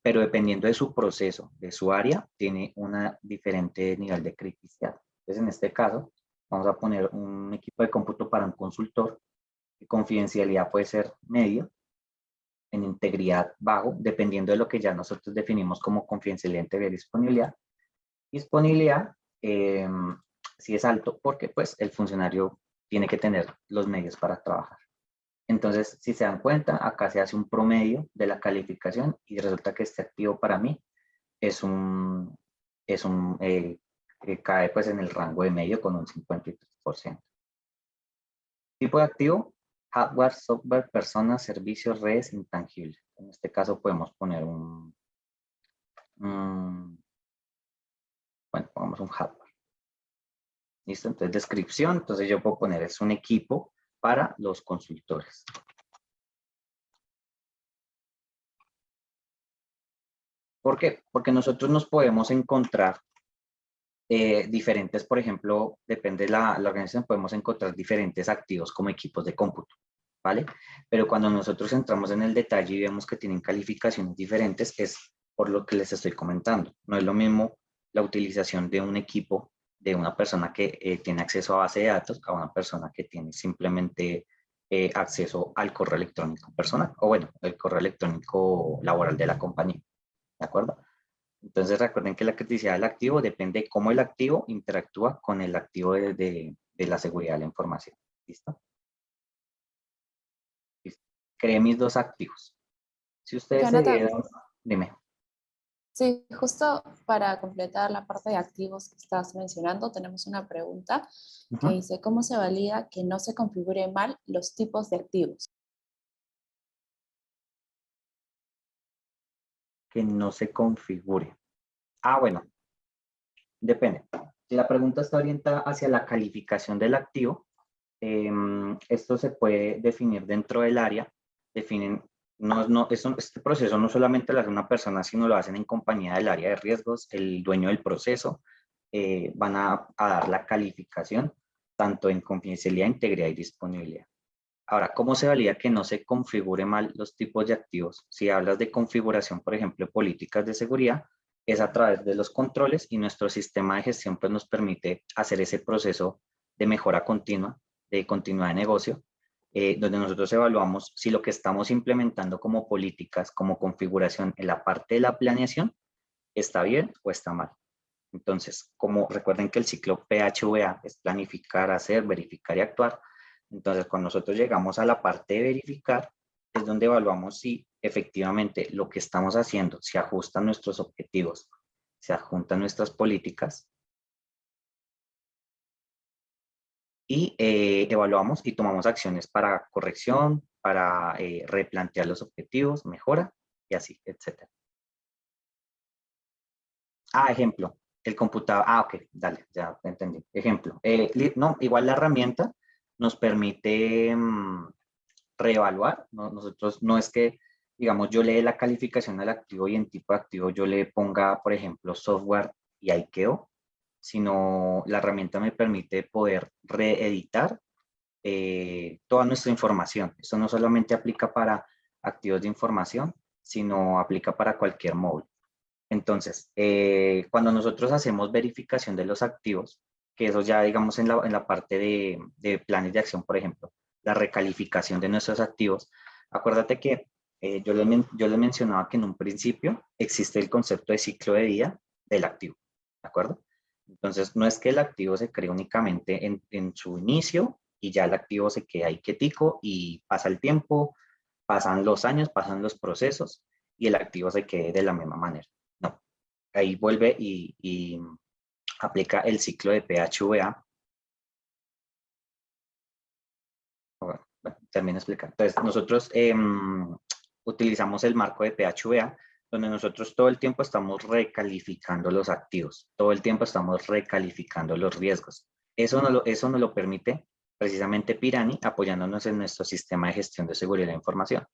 pero dependiendo de su proceso, de su área, tiene un diferente nivel de criticidad. Entonces, en este caso, vamos a poner un equipo de cómputo para un consultor, y confidencialidad puede ser medio, en integridad bajo, dependiendo de lo que ya nosotros definimos como confidencialidad, integridad y disponibilidad. Disponibilidad, si es alto, porque pues el funcionario tiene que tener los medios para trabajar. Entonces, si se dan cuenta, acá se hace un promedio de la calificación y resulta que este activo para mí es que cae pues en el rango de medio con un 53%. Tipo de activo, hardware, software, personas, servicios, redes, intangibles. En este caso podemos poner bueno, pongamos un hardware. ¿Listo? Entonces, descripción. Entonces, yo puedo poner, es un equipo para los consultores. ¿Por qué? Porque nosotros nos podemos encontrar diferentes, por ejemplo, depende de la organización, podemos encontrar diferentes activos como equipos de cómputo, ¿vale? Pero cuando nosotros entramos en el detalle y vemos que tienen calificaciones diferentes, es por lo que les estoy comentando. No es lo mismo la utilización de un equipo de una persona que tiene acceso a base de datos a una persona que tiene simplemente acceso al correo electrónico personal, o bueno, el correo electrónico laboral de la compañía, ¿de acuerdo? Entonces recuerden que la criticidad del activo depende de cómo el activo interactúa con el activo de la seguridad de la información. ¿Listo? ¿Listo? Creé mis dos activos. Si ustedes se Jonathan, dieron, dime. sí, justo para completar la parte de activos que estás mencionando, tenemos una pregunta que Ujú. dice, ¿cómo se valida que no se configuren mal los tipos de activos? Que no se configure. Ah, bueno, depende. Si la pregunta está orientada hacia la calificación del activo, esto se puede definir dentro del área. Definen, este proceso no solamente lo hace una persona, sino lo hacen en compañía del área de riesgos, el dueño del proceso. Van a dar la calificación tanto en confidencialidad, integridad y disponibilidad. Ahora, ¿cómo se valida que no se configure mal los tipos de activos? Si hablas de configuración, por ejemplo, de políticas de seguridad, es a través de los controles y nuestro sistema de gestión pues, nos permite hacer ese proceso de mejora continua, de continuidad de negocio, donde nosotros evaluamos si lo que estamos implementando como políticas, como configuración en la parte de la planeación, está bien o está mal. Entonces, como recuerden que el ciclo PHVA es planificar, hacer, verificar y actuar. Entonces, cuando nosotros llegamos a la parte de verificar, es donde evaluamos si efectivamente lo que estamos haciendo se ajusta a nuestros objetivos, se ajusta a nuestras políticas y evaluamos y tomamos acciones para corrección, para replantear los objetivos, mejora y así, etcétera. Ah, ejemplo, el computador. Ah, ok, dale, ya entendí. Ejemplo, no, igual la herramienta nos permite reevaluar, ¿no? Nosotros no es que, digamos, yo le dé la calificación al activo y en tipo de activo yo le ponga, por ejemplo, software y ahí quedó, sino la herramienta me permite poder reeditar toda nuestra información. Esto no solamente aplica para activos de información, sino aplica para cualquier módulo. Entonces, cuando nosotros hacemos verificación de los activos, que eso ya digamos en la parte de planes de acción, por ejemplo, la recalificación de nuestros activos, acuérdate que yo le mencionaba que en un principio existe el concepto de ciclo de vida del activo, ¿de acuerdo? Entonces, no es que el activo se cree únicamente en su inicio y ya el activo se queda ahí quietico y pasa el tiempo, pasan los años, pasan los procesos y el activo se quede de la misma manera. No, ahí vuelve y aplica el ciclo de PHVA. Bueno, termino de explicar. Entonces, nosotros utilizamos el marco de PHVA, donde nosotros todo el tiempo estamos recalificando los activos, todo el tiempo estamos recalificando los riesgos. Eso nos lo permite precisamente Pirani, apoyándonos en nuestro sistema de gestión de seguridad de la información.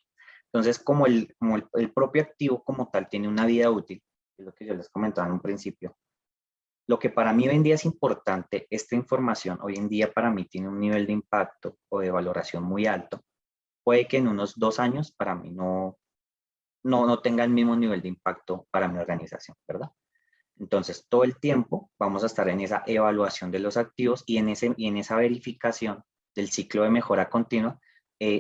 Entonces, como el propio activo como tal tiene una vida útil, es lo que yo les comentaba en un principio, lo que para mí hoy en día es importante, esta información hoy en día para mí tiene un nivel de impacto o de valoración muy alto, puede que en unos 2 años para mí no tenga el mismo nivel de impacto para mi organización, ¿verdad? Entonces, todo el tiempo vamos a estar en esa evaluación de los activos y en esa verificación del ciclo de mejora continua,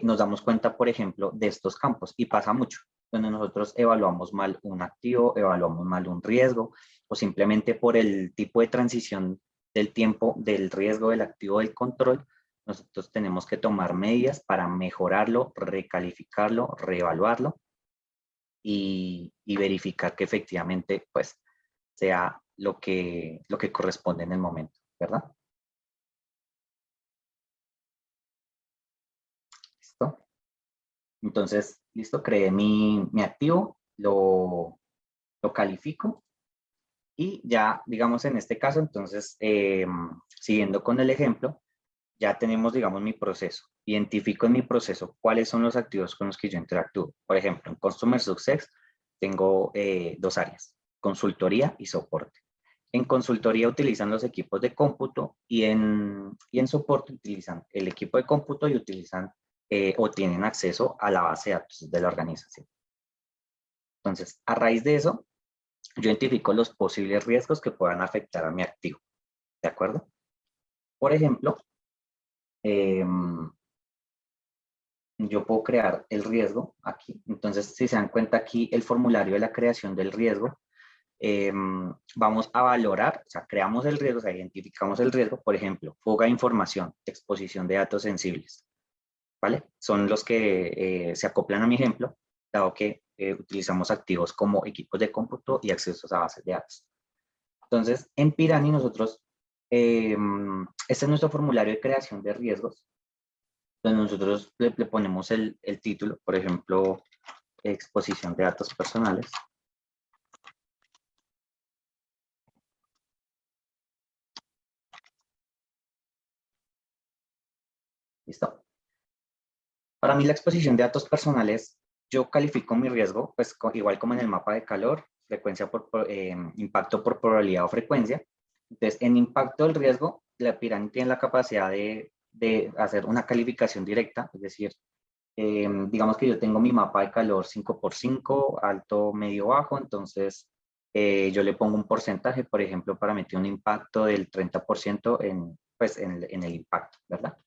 nos damos cuenta, por ejemplo, de estos campos, y pasa mucho, donde nosotros evaluamos mal un activo, evaluamos mal un riesgo, o simplemente por el tipo de transición del tiempo del riesgo del activo del control, nosotros tenemos que tomar medidas para mejorarlo, recalificarlo, reevaluarlo y verificar que efectivamente pues sea lo que corresponde en el momento, ¿verdad? ¿Listo? Entonces, listo, creé mi activo, lo califico y ya, digamos en este caso, entonces, siguiendo con el ejemplo, ya tenemos, digamos, mi proceso. Identifico en mi proceso cuáles son los activos con los que yo interactúo. Por ejemplo, en Customer Success tengo 2 áreas, consultoría y soporte. En consultoría utilizan los equipos de cómputo y en soporte utilizan el equipo de cómputo y utilizan o tienen acceso a la base de datos de la organización. Entonces, a raíz de eso, yo identifico los posibles riesgos que puedan afectar a mi activo. ¿De acuerdo? Por ejemplo, yo puedo crear el riesgo aquí. Entonces, si se dan cuenta aquí, el formulario de la creación del riesgo, vamos a valorar, o sea, creamos el riesgo, o sea, identificamos el riesgo, por ejemplo, fuga de información, exposición de datos sensibles, ¿vale? Son los que se acoplan a mi ejemplo, dado que utilizamos activos como equipos de cómputo y accesos a bases de datos. Entonces, en Pirani nosotros, este es nuestro formulario de creación de riesgos, donde nosotros le ponemos el título, por ejemplo, exposición de datos personales. ¿Listo? Para mí la exposición de datos personales, yo califico mi riesgo, pues igual como en el mapa de calor, frecuencia impacto por probabilidad o frecuencia. Entonces, en impacto del riesgo, la Pirani tiene la capacidad de hacer una calificación directa, es decir, digamos que yo tengo mi mapa de calor 5x5, alto, medio, bajo, entonces yo le pongo un porcentaje, por ejemplo, para meter un impacto del 30% pues, en el impacto, ¿verdad?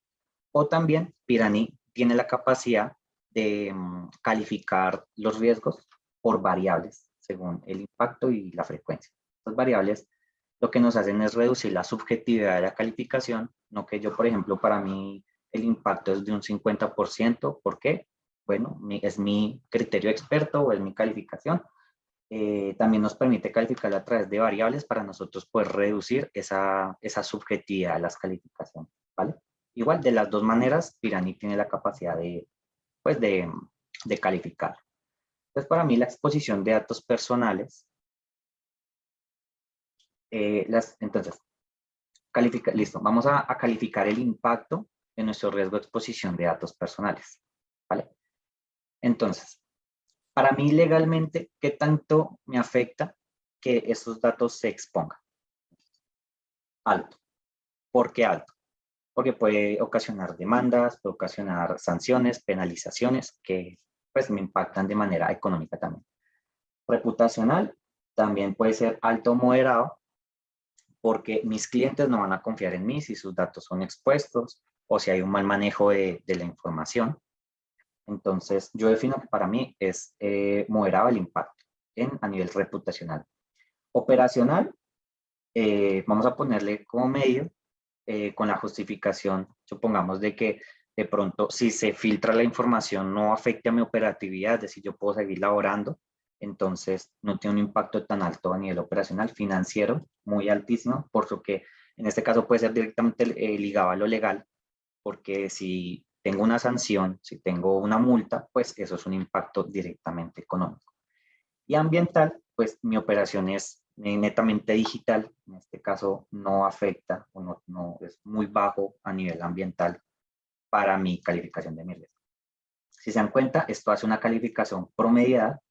O también Pirani tiene la capacidad de calificar los riesgos por variables, según el impacto y la frecuencia. Estas variables lo que nos hacen es reducir la subjetividad de la calificación, no que yo, por ejemplo, para mí el impacto es de un 50%. ¿Por qué? Bueno, es mi criterio experto o es mi calificación. También nos permite calificarlo a través de variables para nosotros poder reducir esa subjetividad de las calificaciones, ¿vale? Igual, de las dos maneras, Pirani tiene la capacidad pues de calificar. Entonces, para mí la exposición de datos personales, entonces, listo, vamos a calificar el impacto de nuestro riesgo de exposición de datos personales, ¿vale? Entonces, para mí legalmente, ¿qué tanto me afecta que esos datos se expongan? Alto. ¿Por qué alto? Porque puede ocasionar demandas, puede ocasionar sanciones, penalizaciones que pues me impactan de manera económica también. Reputacional también puede ser alto o moderado porque mis clientes no van a confiar en mí si sus datos son expuestos o si hay un mal manejo de la información. Entonces, yo defino que para mí es moderado el impacto a nivel reputacional. Operacional, vamos a ponerle como medio con la justificación, supongamos de que de pronto si se filtra la información no afecte a mi operatividad, es decir, yo puedo seguir laborando, entonces no tiene un impacto tan alto a nivel operacional. Financiero, muy altísimo, por lo que en este caso puede ser directamente ligado a lo legal, porque si tengo una sanción, si tengo una multa, pues eso es un impacto directamente económico. Y ambiental, pues mi operación es netamente digital, en este caso no afecta o no es muy bajo a nivel ambiental para mi calificación de mi riesgo. Si se dan cuenta, esto hace una calificación promediada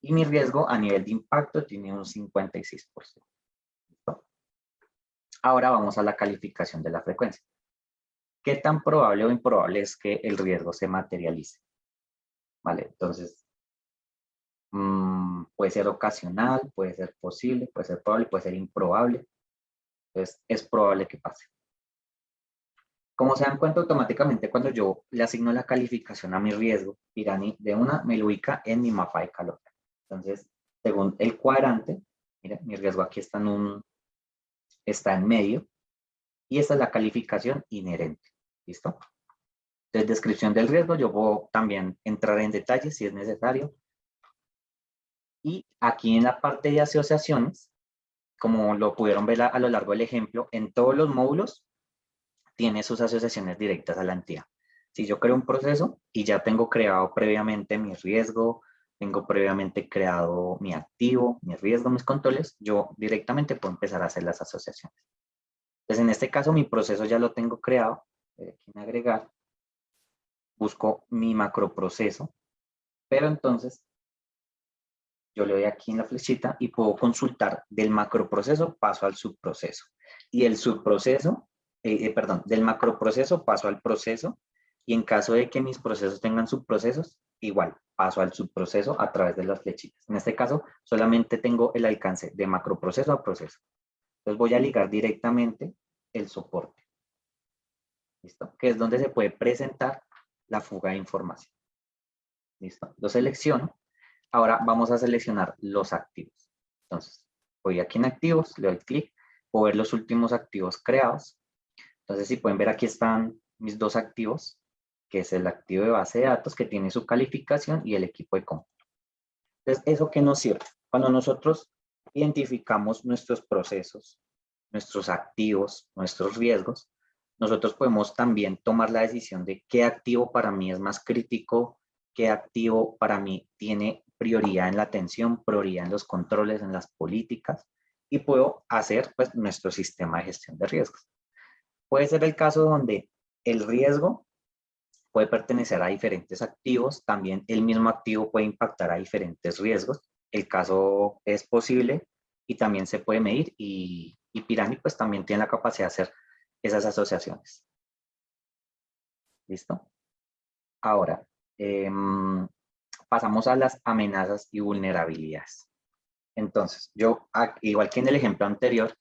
y mi riesgo a nivel de impacto tiene un 56%. ¿Listo? Ahora vamos a la calificación de la frecuencia. ¿Qué tan probable o improbable es que el riesgo se materialice? ¿Vale? Entonces, puede ser ocasional, puede ser posible, puede ser probable, puede ser improbable. Entonces, es probable que pase. Como se dan cuenta, automáticamente cuando yo le asigno la calificación a mi riesgo, Pirani de una me lo ubica en mi mapa de calor. Entonces, según el cuadrante, mira, mi riesgo aquí está en medio, y esta es la calificación inherente. ¿Listo? Entonces, descripción del riesgo, yo puedo también entrar en detalles si es necesario. Y aquí en la parte de asociaciones, como lo pudieron ver a lo largo del ejemplo, en todos los módulos tiene sus asociaciones directas a la entidad. Si yo creo un proceso y ya tengo creado previamente mi riesgo, tengo previamente creado mi activo, mi riesgo, mis controles, yo directamente puedo empezar a hacer las asociaciones. Entonces, en este caso, mi proceso ya lo tengo creado. Aquí en agregar, busco mi macroproceso, pero entonces yo le doy aquí en la flechita y puedo consultar del macroproceso paso al subproceso. Y el subproceso, del macroproceso paso al proceso, y en caso de que mis procesos tengan subprocesos, igual, paso al subproceso a través de las flechitas. En este caso, solamente tengo el alcance de macroproceso a proceso. Entonces voy a ligar directamente el soporte. ¿Listo? Que es donde se puede presentar la fuga de información. ¿Listo? Lo selecciono. Ahora vamos a seleccionar los activos. Entonces, voy aquí en activos, le doy clic, puedo ver los últimos activos creados. Entonces, si pueden ver, aquí están mis dos activos, que es el activo de base de datos que tiene su calificación y el equipo de cómputo. Entonces, ¿eso qué nos sirve? Cuando nosotros identificamos nuestros procesos, nuestros activos, nuestros riesgos, nosotros podemos también tomar la decisión de qué activo para mí es más crítico, qué activo para mí tiene prioridad en la atención, prioridad en los controles, en las políticas, y puedo hacer pues nuestro sistema de gestión de riesgos. Puede ser el caso donde el riesgo puede pertenecer a diferentes activos, también el mismo activo puede impactar a diferentes riesgos. El caso es posible y también se puede medir, y Pirani pues también tiene la capacidad de hacer esas asociaciones. ¿Listo? Ahora, pasamos a las amenazas y vulnerabilidades. Entonces, yo, igual que en el ejemplo anterior,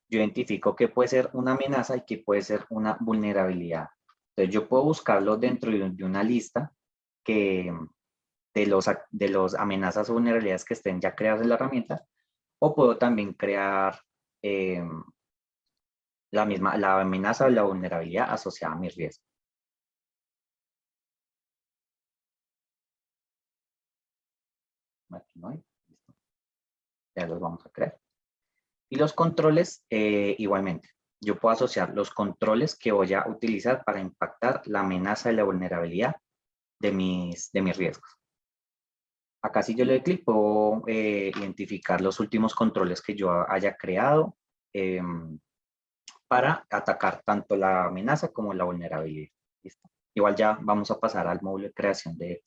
yo identifico qué puede ser una amenaza y qué puede ser una vulnerabilidad. Entonces, yo puedo buscarlo dentro de una lista de los amenazas o vulnerabilidades que estén ya creadas en la herramienta, o puedo también crear la amenaza o la vulnerabilidad asociada a mi riesgo. Aquí no hay. Listo. Ya los vamos a crear. Y los controles, igualmente. Yo puedo asociar los controles que voy a utilizar para impactar la amenaza y la vulnerabilidad de mis riesgos. Acá si yo le doy clic, puedo identificar los últimos controles que yo haya creado para atacar tanto la amenaza como la vulnerabilidad. ¿Listo? Igual ya vamos a pasar al módulo de creación de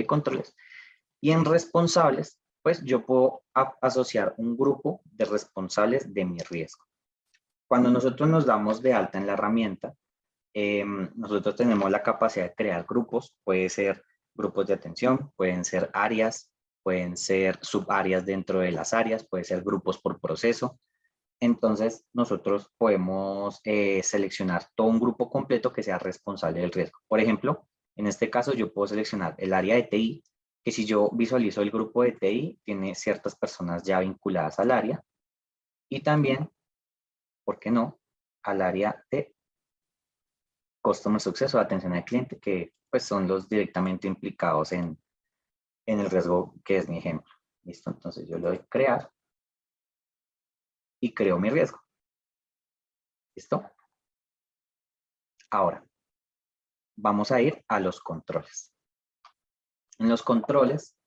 controles. Y en responsables, pues yo puedo asociar un grupo de responsables de mi riesgo. Cuando nosotros nos damos de alta en la herramienta, nosotros tenemos la capacidad de crear grupos. Puede ser grupos de atención, pueden ser áreas, pueden ser subáreas dentro de las áreas, puede ser grupos por proceso. Entonces, nosotros podemos seleccionar todo un grupo completo que sea responsable del riesgo. Por ejemplo, en este caso yo puedo seleccionar el área de TI, que si yo visualizo el grupo de TI, tiene ciertas personas ya vinculadas al área, y también, ¿por qué no?, al área de Customer Success o atención al cliente, que pues son los directamente implicados en el riesgo que es mi ejemplo. ¿Listo? Entonces yo le doy crear y creo mi riesgo. ¿Listo? Ahora, vamos a ir a los controles. En los controles,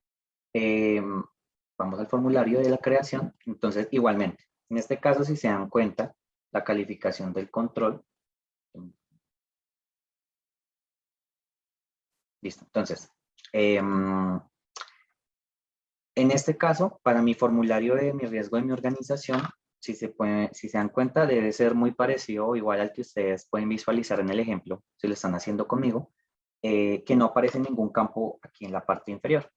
vamos al formulario de la creación. Entonces, igualmente, en este caso, si se dan cuenta, la calificación del control. Listo. Entonces, en este caso, para mi formulario de mi riesgo de mi organización, si se dan cuenta, debe ser muy parecido o igual al que ustedes pueden visualizar en el ejemplo, si lo están haciendo conmigo, que no aparece ningún campo aquí en la parte inferior.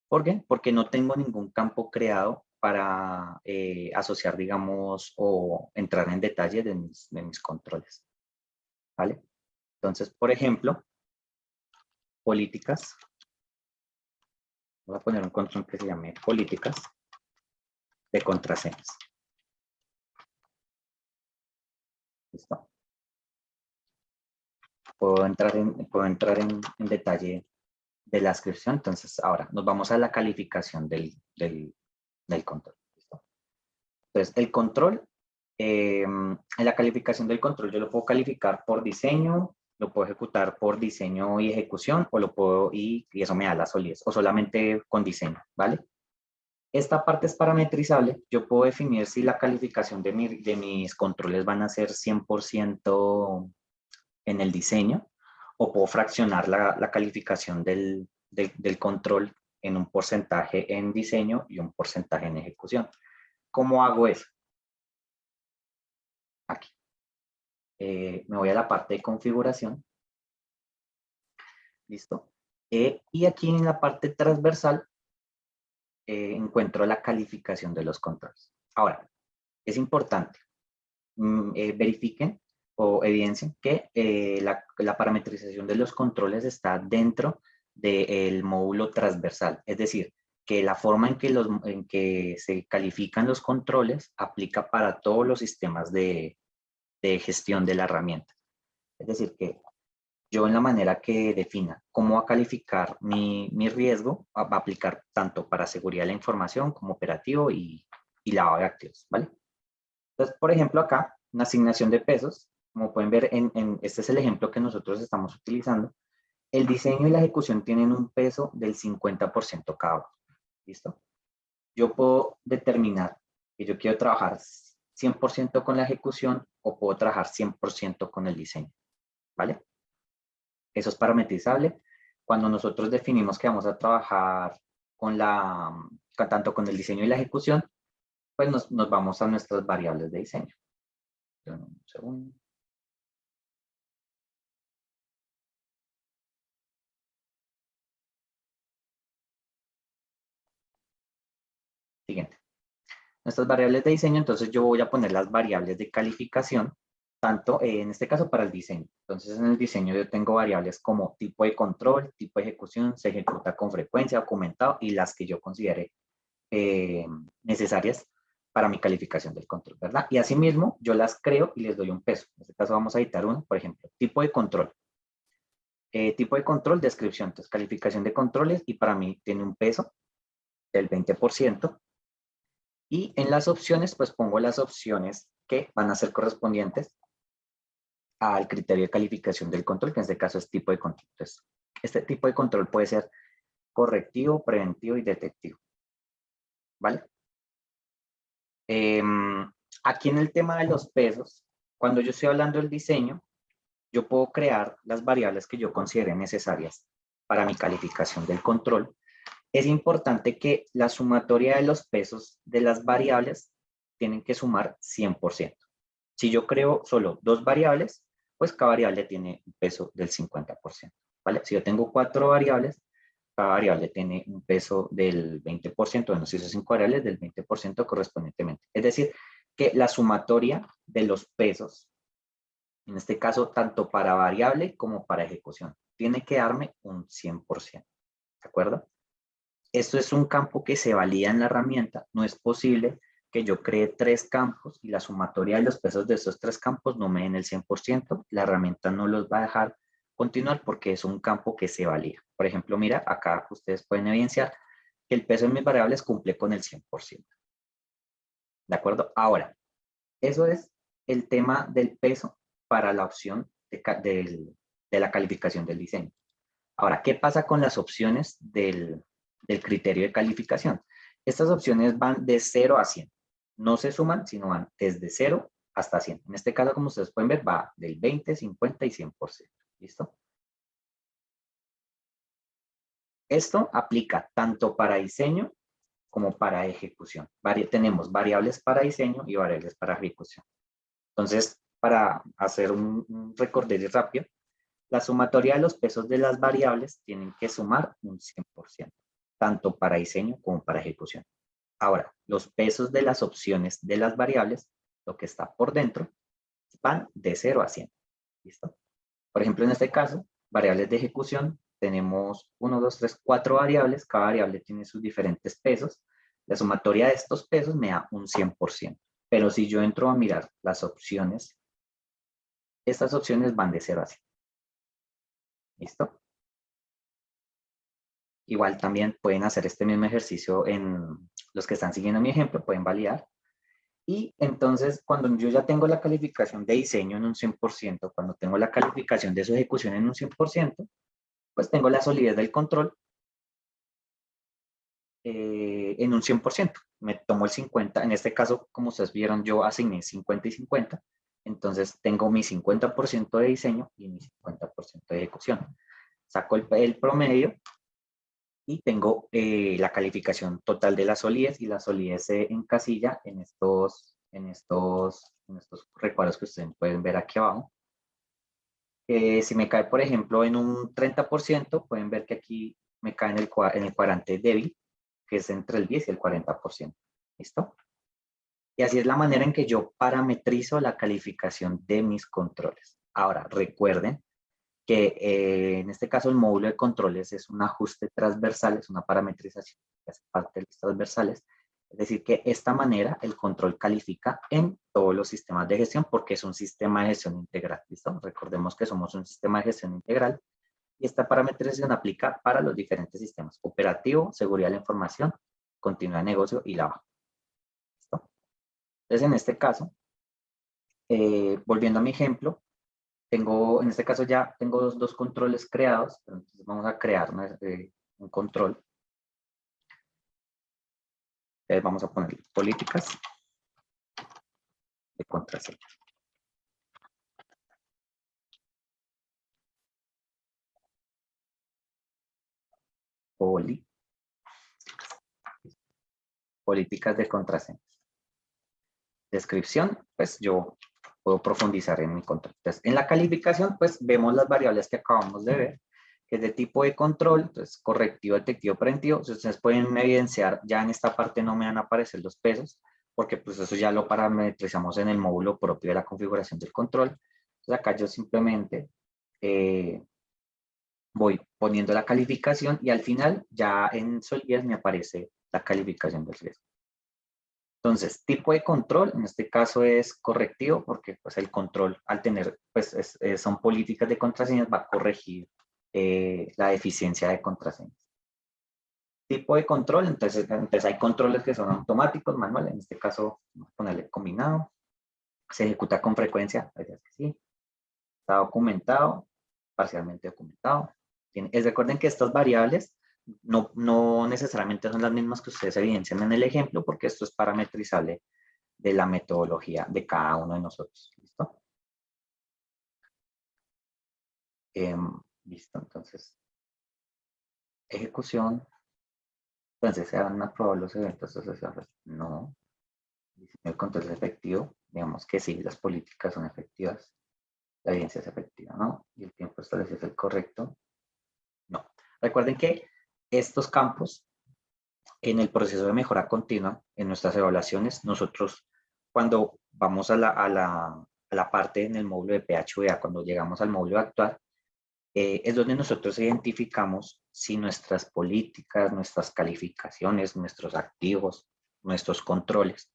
¿Por qué? Porque no tengo ningún campo creado para asociar, digamos, o entrar en detalle de mis controles. ¿Vale? Entonces, por ejemplo, políticas. Voy a poner un control que se llame políticas de contraseñas. ¿Listo? Puedo entrar en detalle de la descripción. Entonces, ahora nos vamos a la calificación del control. ¿Listo? Entonces, el control, en la calificación del control yo lo puedo calificar por diseño, lo puedo ejecutar por diseño y ejecución, o lo puedo, y eso me da la solidez, o solamente con diseño, ¿vale? Esta parte es parametrizable. Yo puedo definir si la calificación de mis controles van a ser 100% en el diseño, o puedo fraccionar la calificación del control en un porcentaje en diseño y un porcentaje en ejecución. ¿Cómo hago eso? Aquí. Me voy a la parte de configuración. ¿Listo? Y aquí en la parte transversal encuentro la calificación de los controles. Ahora, es importante, verifiquen o evidencien que la parametrización de los controles está dentro del módulo transversal. Es decir, que la forma en que se califican los controles aplica para todos los sistemas de gestión de la herramienta. Es decir, que yo en la manera que defina cómo va a calificar mi riesgo, va a aplicar tanto para seguridad de la información como operativo y lavado de activos, ¿vale? Entonces, por ejemplo, acá, una asignación de pesos, como pueden ver, este es el ejemplo que nosotros estamos utilizando. El diseño y la ejecución tienen un peso del 50% cada uno, ¿listo? Yo puedo determinar que yo quiero trabajar 100% con la ejecución o puedo trabajar 100% con el diseño, ¿vale? Eso es parametrizable. Cuando nosotros definimos que vamos a trabajar tanto con el diseño y la ejecución, pues nos vamos a nuestras variables de diseño. Un segundo. Siguiente. Nuestras variables de diseño, entonces yo voy a poner las variables de calificación, tanto en este caso para el diseño. Entonces en el diseño yo tengo variables como tipo de control, tipo de ejecución, se ejecuta con frecuencia, documentado y las que yo considere necesarias para mi calificación del control, ¿verdad? Y asimismo yo las creo y les doy un peso. En este caso vamos a editar uno, por ejemplo, tipo de control. Tipo de control, descripción, entonces calificación de controles y para mí tiene un peso del 20%. Y en las opciones, pues pongo las opciones que van a ser correspondientes al criterio de calificación del control, que en este caso es tipo de control. Entonces, este tipo de control puede ser correctivo, preventivo y detectivo. ¿Vale? Aquí en el tema de los pesos, cuando yo estoy hablando del diseño, yo puedo crear las variables que yo considere necesarias para mi calificación del control. Es importante que la sumatoria de los pesos de las variables tienen que sumar 100%. Si yo creo solo dos variables, pues cada variable tiene un peso del 50%. ¿Vale? Si yo tengo 4 variables, cada variable tiene un peso del 20%, bueno, si son 5 variables, del 20% correspondientemente. Es decir, que la sumatoria de los pesos, en este caso, tanto para variable como para ejecución, tiene que darme un 100%. ¿De acuerdo? Esto es un campo que se valida en la herramienta. No es posible que yo cree 3 campos y la sumatoria de los pesos de esos 3 campos no me den el 100%. La herramienta no los va a dejar continuar porque es un campo que se valida. Por ejemplo, mira, acá ustedes pueden evidenciar que el peso de mis variables cumple con el 100%. ¿De acuerdo? Ahora, eso es el tema del peso para la opción de la calificación del diseño. Ahora, ¿qué pasa con las opciones del criterio de calificación? Estas opciones van de 0 a 100. No se suman, sino van desde 0 hasta 100. En este caso, como ustedes pueden ver, va del 20, 50 y 100%. ¿Listo? Esto aplica tanto para diseño como para ejecución. Tenemos variables para diseño y variables para ejecución. Entonces, para hacer un recorderis rápido, la sumatoria de los pesos de las variables tienen que sumar un 100%, tanto para diseño como para ejecución. Ahora, los pesos de las opciones de las variables, lo que está por dentro, van de 0 a 100. ¿Listo? Por ejemplo, en este caso, variables de ejecución, tenemos 1, 2, 3, 4 variables. Cada variable tiene sus diferentes pesos. La sumatoria de estos pesos me da un 100%. Pero si yo entro a mirar las opciones, estas opciones van de 0 a 100. ¿Listo? Igual también pueden hacer este mismo ejercicio en los que están siguiendo mi ejemplo, pueden validar. Y entonces, cuando yo ya tengo la calificación de diseño en un 100%, cuando tengo la calificación de su ejecución en un 100%, pues tengo la solidez del control en un 100%. Me tomo el 50, en este caso, como ustedes vieron, yo asigné 50 y 50. Entonces, tengo mi 50% de diseño y mi 50% de ejecución. Saco el promedio y tengo la calificación total de la solidez, y la solidez se encasilla en estos recuadros que ustedes pueden ver aquí abajo. Si me cae, por ejemplo, en un 30%, pueden ver que aquí me cae en el cuadrante débil, que es entre el 10 y el 40%. ¿Listo? Y así es la manera en que yo parametrizo la calificación de mis controles. Ahora, recuerden que en este caso el módulo de controles es un ajuste transversal, es una parametrización que hace parte de los transversales. Es decir, que esta manera el control califica en todos los sistemas de gestión, porque es un sistema de gestión integral. ¿Listo? Recordemos que somos un sistema de gestión integral y esta parametrización aplica para los diferentes sistemas: operativo, seguridad de la información, continuidad de negocio y la. ¿Listo? Entonces, en este caso, volviendo a mi ejemplo, en este caso ya tengo dos controles creados, pero entonces vamos a crear un control. Vamos a poner políticas de contraseña. Políticas de contraseña. Descripción, pues yo puedo profundizar en mi control. Entonces, en la calificación, pues vemos las variables que acabamos de ver, que es de tipo de control, entonces correctivo, detectivo, preventivo. Si ustedes pueden evidenciar, ya en esta parte no me van a aparecer los pesos, porque pues eso ya lo parametrizamos en el módulo propio de la configuración del control. Entonces acá yo simplemente voy poniendo la calificación y al final ya en solidez me aparece la calificación del riesgo. Entonces, tipo de control, en este caso es correctivo, porque pues el control, al tener, pues son políticas de contraseñas, va a corregir la deficiencia de contraseñas. Tipo de control, entonces hay controles que son automáticos, manuales, en este caso, vamos a ponerle combinado. Se ejecuta con frecuencia, que sí. Está documentado, parcialmente documentado. Recuerden que estas variables no necesariamente son las mismas que ustedes evidencian en el ejemplo, porque esto es parametrizable de la metodología de cada uno de nosotros. ¿Listo? Listo, entonces, ejecución. Entonces, ¿se van a aprobar los eventos asociados? No. El control es efectivo. Digamos que sí, las políticas son efectivas. La evidencia es efectiva, ¿no? Y el tiempo establecido es el correcto. No. Recuerden que estos campos, en el proceso de mejora continua, en nuestras evaluaciones, nosotros cuando vamos a la parte en el módulo de PHVA, cuando llegamos al módulo actual, es donde nosotros identificamos si nuestras políticas, nuestras calificaciones, nuestros activos, nuestros controles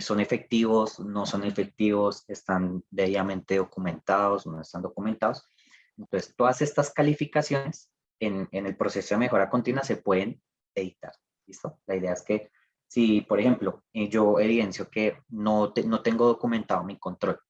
son efectivos, no son efectivos, están debidamente documentados, no están documentados. Entonces, todas estas calificaciones en el proceso de mejora continua se pueden editar. ¿Listo? La idea es que si, por ejemplo, yo evidencio que no tengo documentado mi control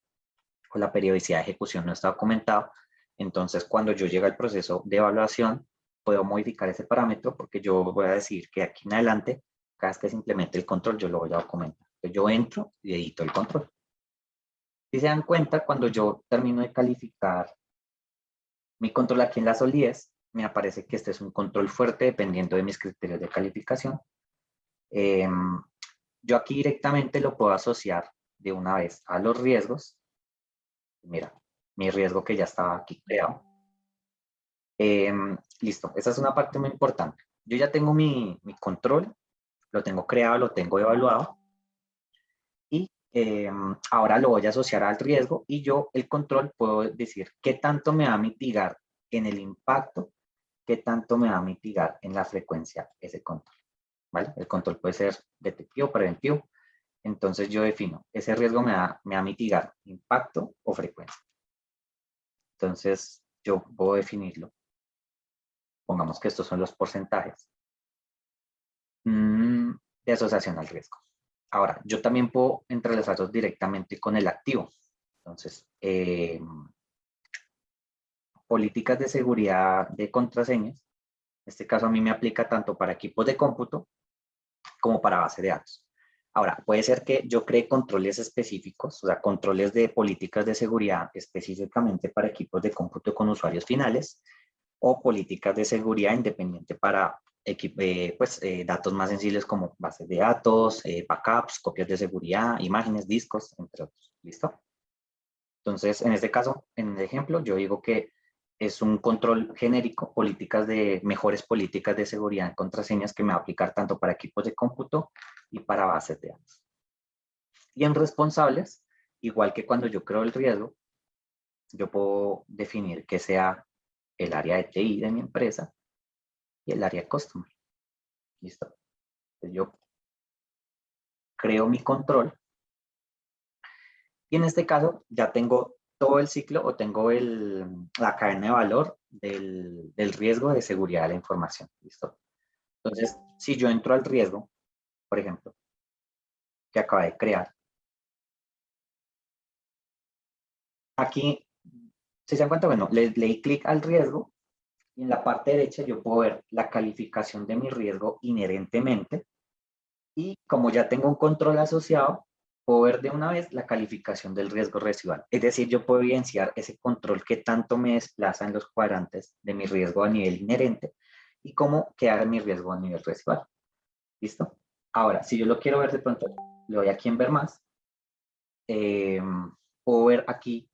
o la periodicidad de ejecución no está documentado, Entonces, cuando yo llegue al proceso de evaluación, puedo modificar ese parámetro porque yo voy a decir que aquí en adelante, cada vez que se implemente el control, yo lo voy a documentar. Entonces, yo entro y edito el control. Si se dan cuenta, cuando yo termino de calificar mi control aquí en la solidez, me aparece que este es un control fuerte dependiendo de mis criterios de calificación. Yo aquí directamente lo puedo asociar de una vez a los riesgos. Mira, mi riesgo que ya estaba aquí creado. Listo, esa es una parte muy importante. Yo ya tengo mi control, lo tengo creado, lo tengo evaluado. Y ahora lo voy a asociar al riesgo y yo el control puedo decir qué tanto me va a mitigar en el impacto, qué tanto me va a mitigar en la frecuencia ese control. ¿Vale? El control puede ser detectivo, preventivo. Entonces yo defino, ese riesgo me va a mitigar impacto o frecuencia. Entonces yo puedo definirlo. Pongamos que estos son los porcentajes de asociación al riesgo. Ahora, yo también puedo entrelazarlos directamente con el activo. Entonces, políticas de seguridad de contraseñas. En este caso a mí me aplica tanto para equipos de cómputo como para base de datos. Ahora, puede ser que yo cree controles específicos, o sea, controles de políticas de seguridad específicamente para equipos de cómputo con usuarios finales o políticas de seguridad independiente para datos más sensibles como bases de datos, backups, copias de seguridad, imágenes, discos, entre otros. ¿Listo? Entonces, en este caso, en el ejemplo, yo digo que es un control genérico, mejores políticas de seguridad en contraseñas que me va a aplicar tanto para equipos de cómputo y para bases de datos. Y en responsables, igual que cuando yo creo el riesgo, yo puedo definir que sea el área de TI de mi empresa y el área de customer. ¿Listo? Entonces yo creo mi control y en este caso ya tengo todo el ciclo o tengo la cadena de valor del riesgo de seguridad de la información. ¿Listo? Entonces, si yo entro al riesgo, por ejemplo, que acabé de crear, aquí, si se dan cuenta, bueno, le di clic al riesgo y en la parte derecha yo puedo ver la calificación de mi riesgo inherentemente y como ya tengo un control asociado, puedo ver de una vez la calificación del riesgo residual. Es decir, yo puedo evidenciar ese control que tanto me desplaza en los cuadrantes de mi riesgo a nivel inherente y cómo queda mi riesgo a nivel residual. ¿Listo? Ahora, si yo lo quiero ver de pronto, le doy aquí en ver más. Puedo ver aquí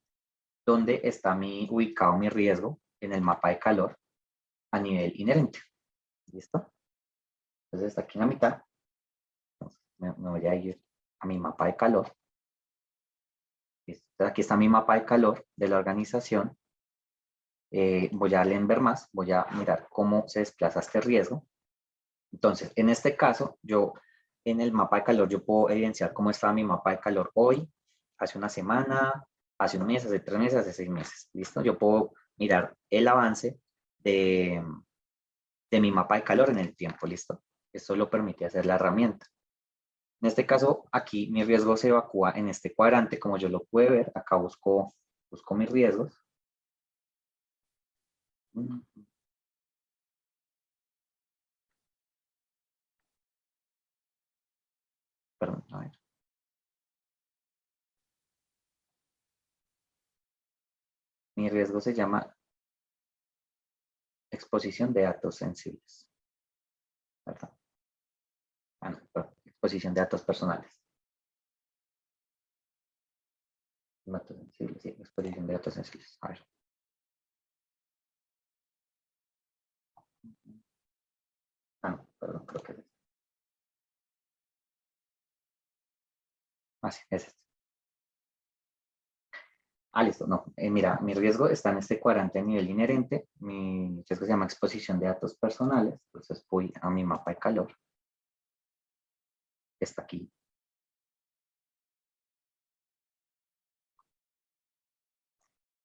dónde está ubicado mi riesgo en el mapa de calor a nivel inherente. ¿Listo? Entonces está aquí en la mitad. Me voy a ir a mi mapa de calor. ¿Listo? Aquí está mi mapa de calor de la organización. Voy a darle en ver más. Voy a mirar cómo se desplaza este riesgo. Entonces, en este caso, yo en el mapa de calor, yo puedo evidenciar cómo está mi mapa de calor hoy, hace una semana, hace un mes, hace 3 meses, hace 6 meses. ¿Listo? Yo puedo mirar el avance de mi mapa de calor en el tiempo. ¿Listo? Esto lo permite hacer la herramienta. En este caso, aquí mi riesgo se evacúa en este cuadrante, como yo lo pude ver. Acá busco mis riesgos. Perdón, a ver. Mi riesgo se llama exposición de datos sensibles. ¿Verdad? Ah, no, perdón, exposición de datos personales. Datos sensibles, sí, exposición de datos sensibles. A ver. Ah, no, perdón, creo que es este. Ah, sí, es este. Ah, listo, no. Mira, mi riesgo está en este cuadrante a nivel inherente. Mi riesgo se llama exposición de datos personales. Entonces voy a mi mapa de calor. Está aquí.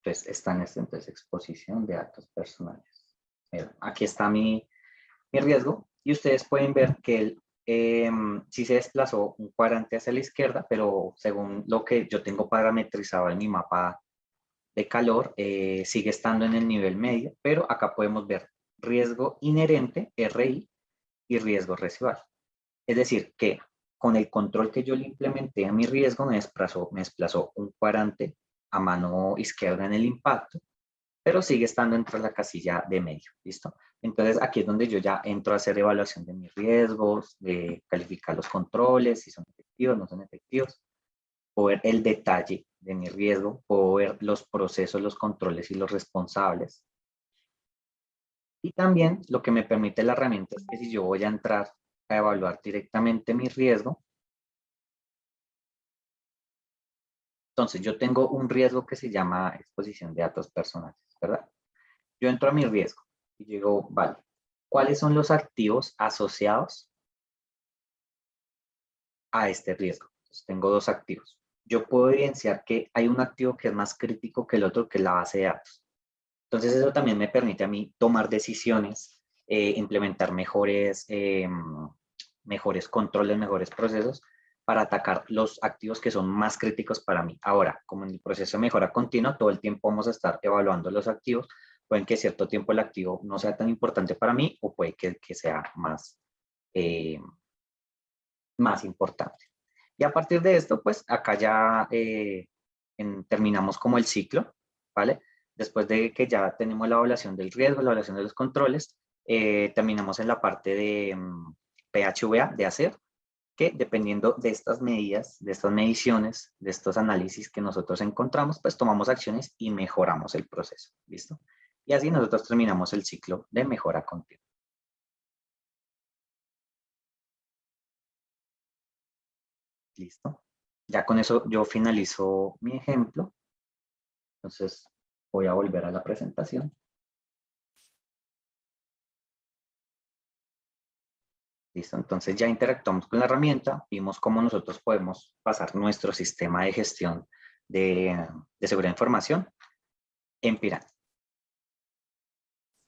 Entonces está en este, entonces exposición de datos personales. Mira, aquí está mi riesgo y ustedes pueden ver que sí se desplazó un cuadrante hacia la izquierda, pero según lo que yo tengo parametrizado en mi mapa de calor sigue estando en el nivel medio, pero acá podemos ver riesgo inherente, RI, y riesgo residual. Es decir, que con el control que yo le implementé a mi riesgo, me desplazó un cuadrante a mano izquierda en el impacto, pero sigue estando entre la casilla de medio, ¿listo? Entonces, aquí es donde yo ya entro a hacer evaluación de mis riesgos, de calificar los controles, si son efectivos, no son efectivos, puedo ver el detalle de mi riesgo, puedo ver los procesos, los controles y los responsables. Y también lo que me permite la herramienta es que si yo voy a entrar a evaluar directamente mi riesgo, entonces yo tengo un riesgo que se llama exposición de datos personales, ¿verdad? Yo entro a mi riesgo y digo, vale, ¿cuáles son los activos asociados a este riesgo? Entonces, tengo dos activos. Yo puedo evidenciar que hay un activo que es más crítico que el otro, que es la base de datos. Entonces, eso también me permite a mí tomar decisiones, implementar mejores controles, mejores procesos para atacar los activos que son más críticos para mí. Ahora, como en el proceso de mejora continua, todo el tiempo vamos a estar evaluando los activos. Pueden que cierto tiempo el activo no sea tan importante para mí o puede que sea más importante. Y a partir de esto, pues acá ya terminamos como el ciclo, ¿vale? Después de que ya tenemos la evaluación del riesgo, la evaluación de los controles, terminamos en la parte de PHVA, de hacer, que dependiendo de estas medidas, de estas mediciones, de estos análisis que nosotros encontramos, pues tomamos acciones y mejoramos el proceso, ¿listo? Y así nosotros terminamos el ciclo de mejora continua. ¿Listo? Ya con eso yo finalizo mi ejemplo. Entonces voy a volver a la presentación. Listo, entonces ya interactuamos con la herramienta, vimos cómo nosotros podemos pasar nuestro sistema de gestión de seguridad de información en Piranha.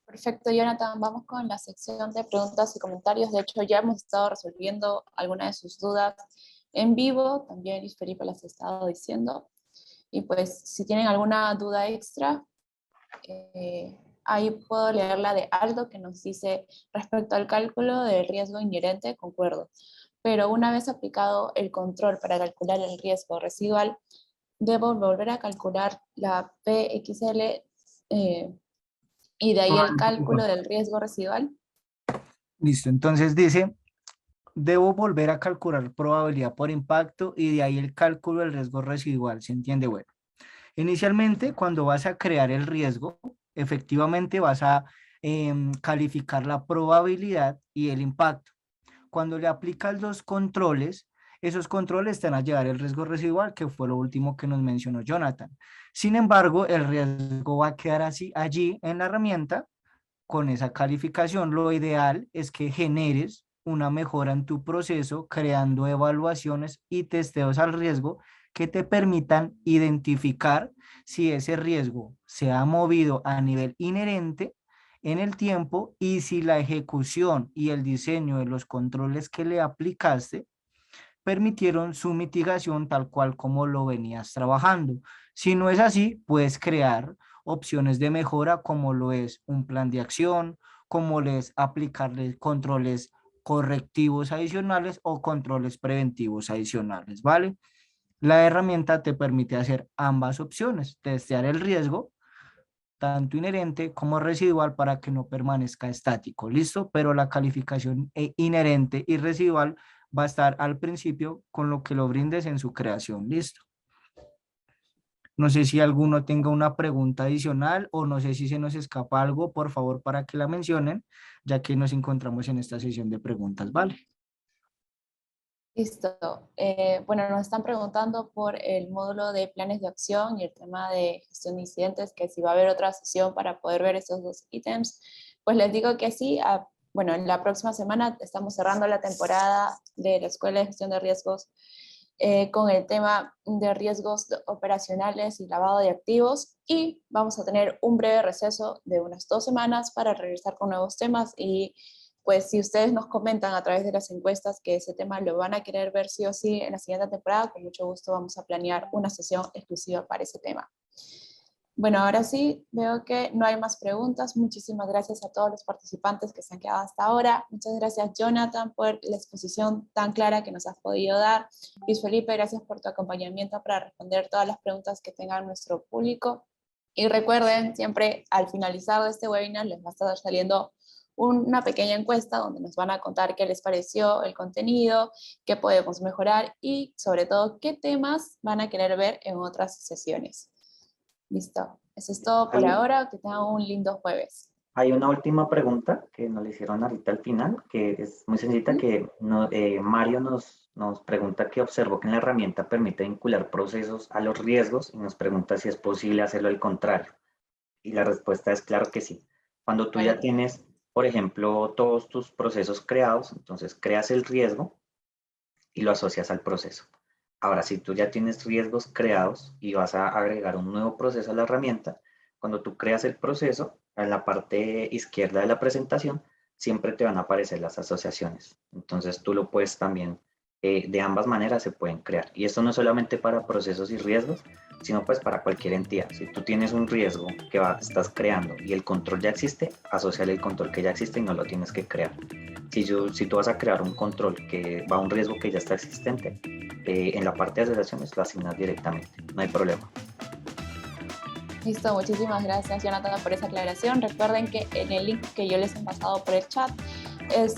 Perfecto, Jonathan. Vamos con la sección de preguntas y comentarios. De hecho, ya hemos estado resolviendo algunas de sus dudas en vivo. También Luis Felipe las ha estado diciendo. Y pues, si tienen alguna duda extra, ahí puedo leer la de Aldo, que nos dice, respecto al cálculo del riesgo inherente, concuerdo. Pero una vez aplicado el control para calcular el riesgo residual, debo volver a calcular la PXL y de ahí el cálculo del riesgo residual. Listo, entonces dice, debo volver a calcular probabilidad por impacto y de ahí el cálculo del riesgo residual, ¿se entiende? Bueno, inicialmente cuando vas a crear el riesgo, efectivamente vas a calificar la probabilidad y el impacto. Cuando le aplicas los controles, esos controles te van a llevar el riesgo residual, que fue lo último que nos mencionó Jonathan. Sin embargo, el riesgo va a quedar así allí en la herramienta con esa calificación. Lo ideal es que generes una mejora en tu proceso creando evaluaciones y testeos al riesgo que te permitan identificar si ese riesgo se ha movido a nivel inherente en el tiempo y si la ejecución y el diseño de los controles que le aplicaste permitieron su mitigación tal cual como lo venías trabajando. Si no es así, puedes crear opciones de mejora como lo es un plan de acción, como es aplicarle controles correctivos adicionales o controles preventivos adicionales, ¿vale? La herramienta te permite hacer ambas opciones, testear el riesgo, tanto inherente como residual para que no permanezca estático, ¿listo? Pero la calificación inherente y residual va a estar al principio con lo que lo brindes en su creación, ¿listo? No sé si alguno tenga una pregunta adicional o no sé si se nos escapa algo, por favor, para que la mencionen, ya que nos encontramos en esta sesión de preguntas, ¿vale? Listo. Bueno, nos están preguntando por el módulo de planes de acción y el tema de gestión de incidentes, que si va a haber otra sesión para poder ver esos dos ítems. Pues les digo que sí. Bueno, en la próxima semana estamos cerrando la temporada de la Escuela de Gestión de Riesgos con el tema de riesgos operacionales y lavado de activos, y vamos a tener un breve receso de unas 2 semanas para regresar con nuevos temas. Y pues si ustedes nos comentan a través de las encuestas que ese tema lo van a querer ver sí o sí en la siguiente temporada, con mucho gusto vamos a planear una sesión exclusiva para ese tema. Bueno, ahora sí, veo que no hay más preguntas. Muchísimas gracias a todos los participantes que se han quedado hasta ahora. Muchas gracias, Jonathan, por la exposición tan clara que nos has podido dar. Luis Felipe, gracias por tu acompañamiento para responder todas las preguntas que tenga nuestro público. Y recuerden, siempre al finalizar de este webinar les va a estar saliendo una pequeña encuesta donde nos van a contar qué les pareció el contenido, qué podemos mejorar y sobre todo qué temas van a querer ver en otras sesiones. Listo, eso es todo por ahora, que tengan un lindo jueves. Hay una última pregunta que nos le hicieron ahorita al final, que es muy sencilla, que Mario nos pregunta que observó que en la herramienta permite vincular procesos a los riesgos y nos pregunta si es posible hacerlo al contrario. Y la respuesta es claro que sí. Cuando tú ya tienes, por ejemplo, todos tus procesos creados, entonces creas el riesgo y lo asocias al proceso. Ahora, si tú ya tienes riesgos creados y vas a agregar un nuevo proceso a la herramienta, cuando tú creas el proceso, en la parte izquierda de la presentación, siempre te van a aparecer las asociaciones. Entonces tú lo puedes también, de ambas maneras se pueden crear. Y esto no es solamente para procesos y riesgos, sino pues para cualquier entidad. Si tú tienes un riesgo que estás creando y el control ya existe, asóciale el control que ya existe y no lo tienes que crear. Si tú vas a crear un control que va a un riesgo que ya está existente, en la parte de asociaciones lo asignas directamente, no hay problema. Listo, muchísimas gracias, Jonathan, por esa aclaración. Recuerden que en el link que yo les he pasado por el chat es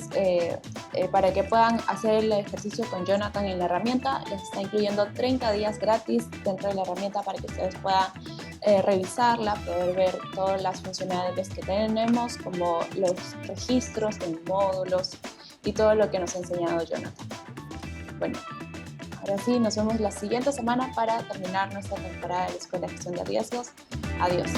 para que puedan hacer el ejercicio con Jonathan en la herramienta. Les está incluyendo 30 días gratis dentro de la herramienta para que ustedes puedan revisarla, poder ver todas las funcionalidades que tenemos, como los registros en módulos y todo lo que nos ha enseñado Jonathan. Bueno, ahora sí, nos vemos la siguiente semana para terminar nuestra temporada de la Escuela de Gestión de Riesgos. Adiós.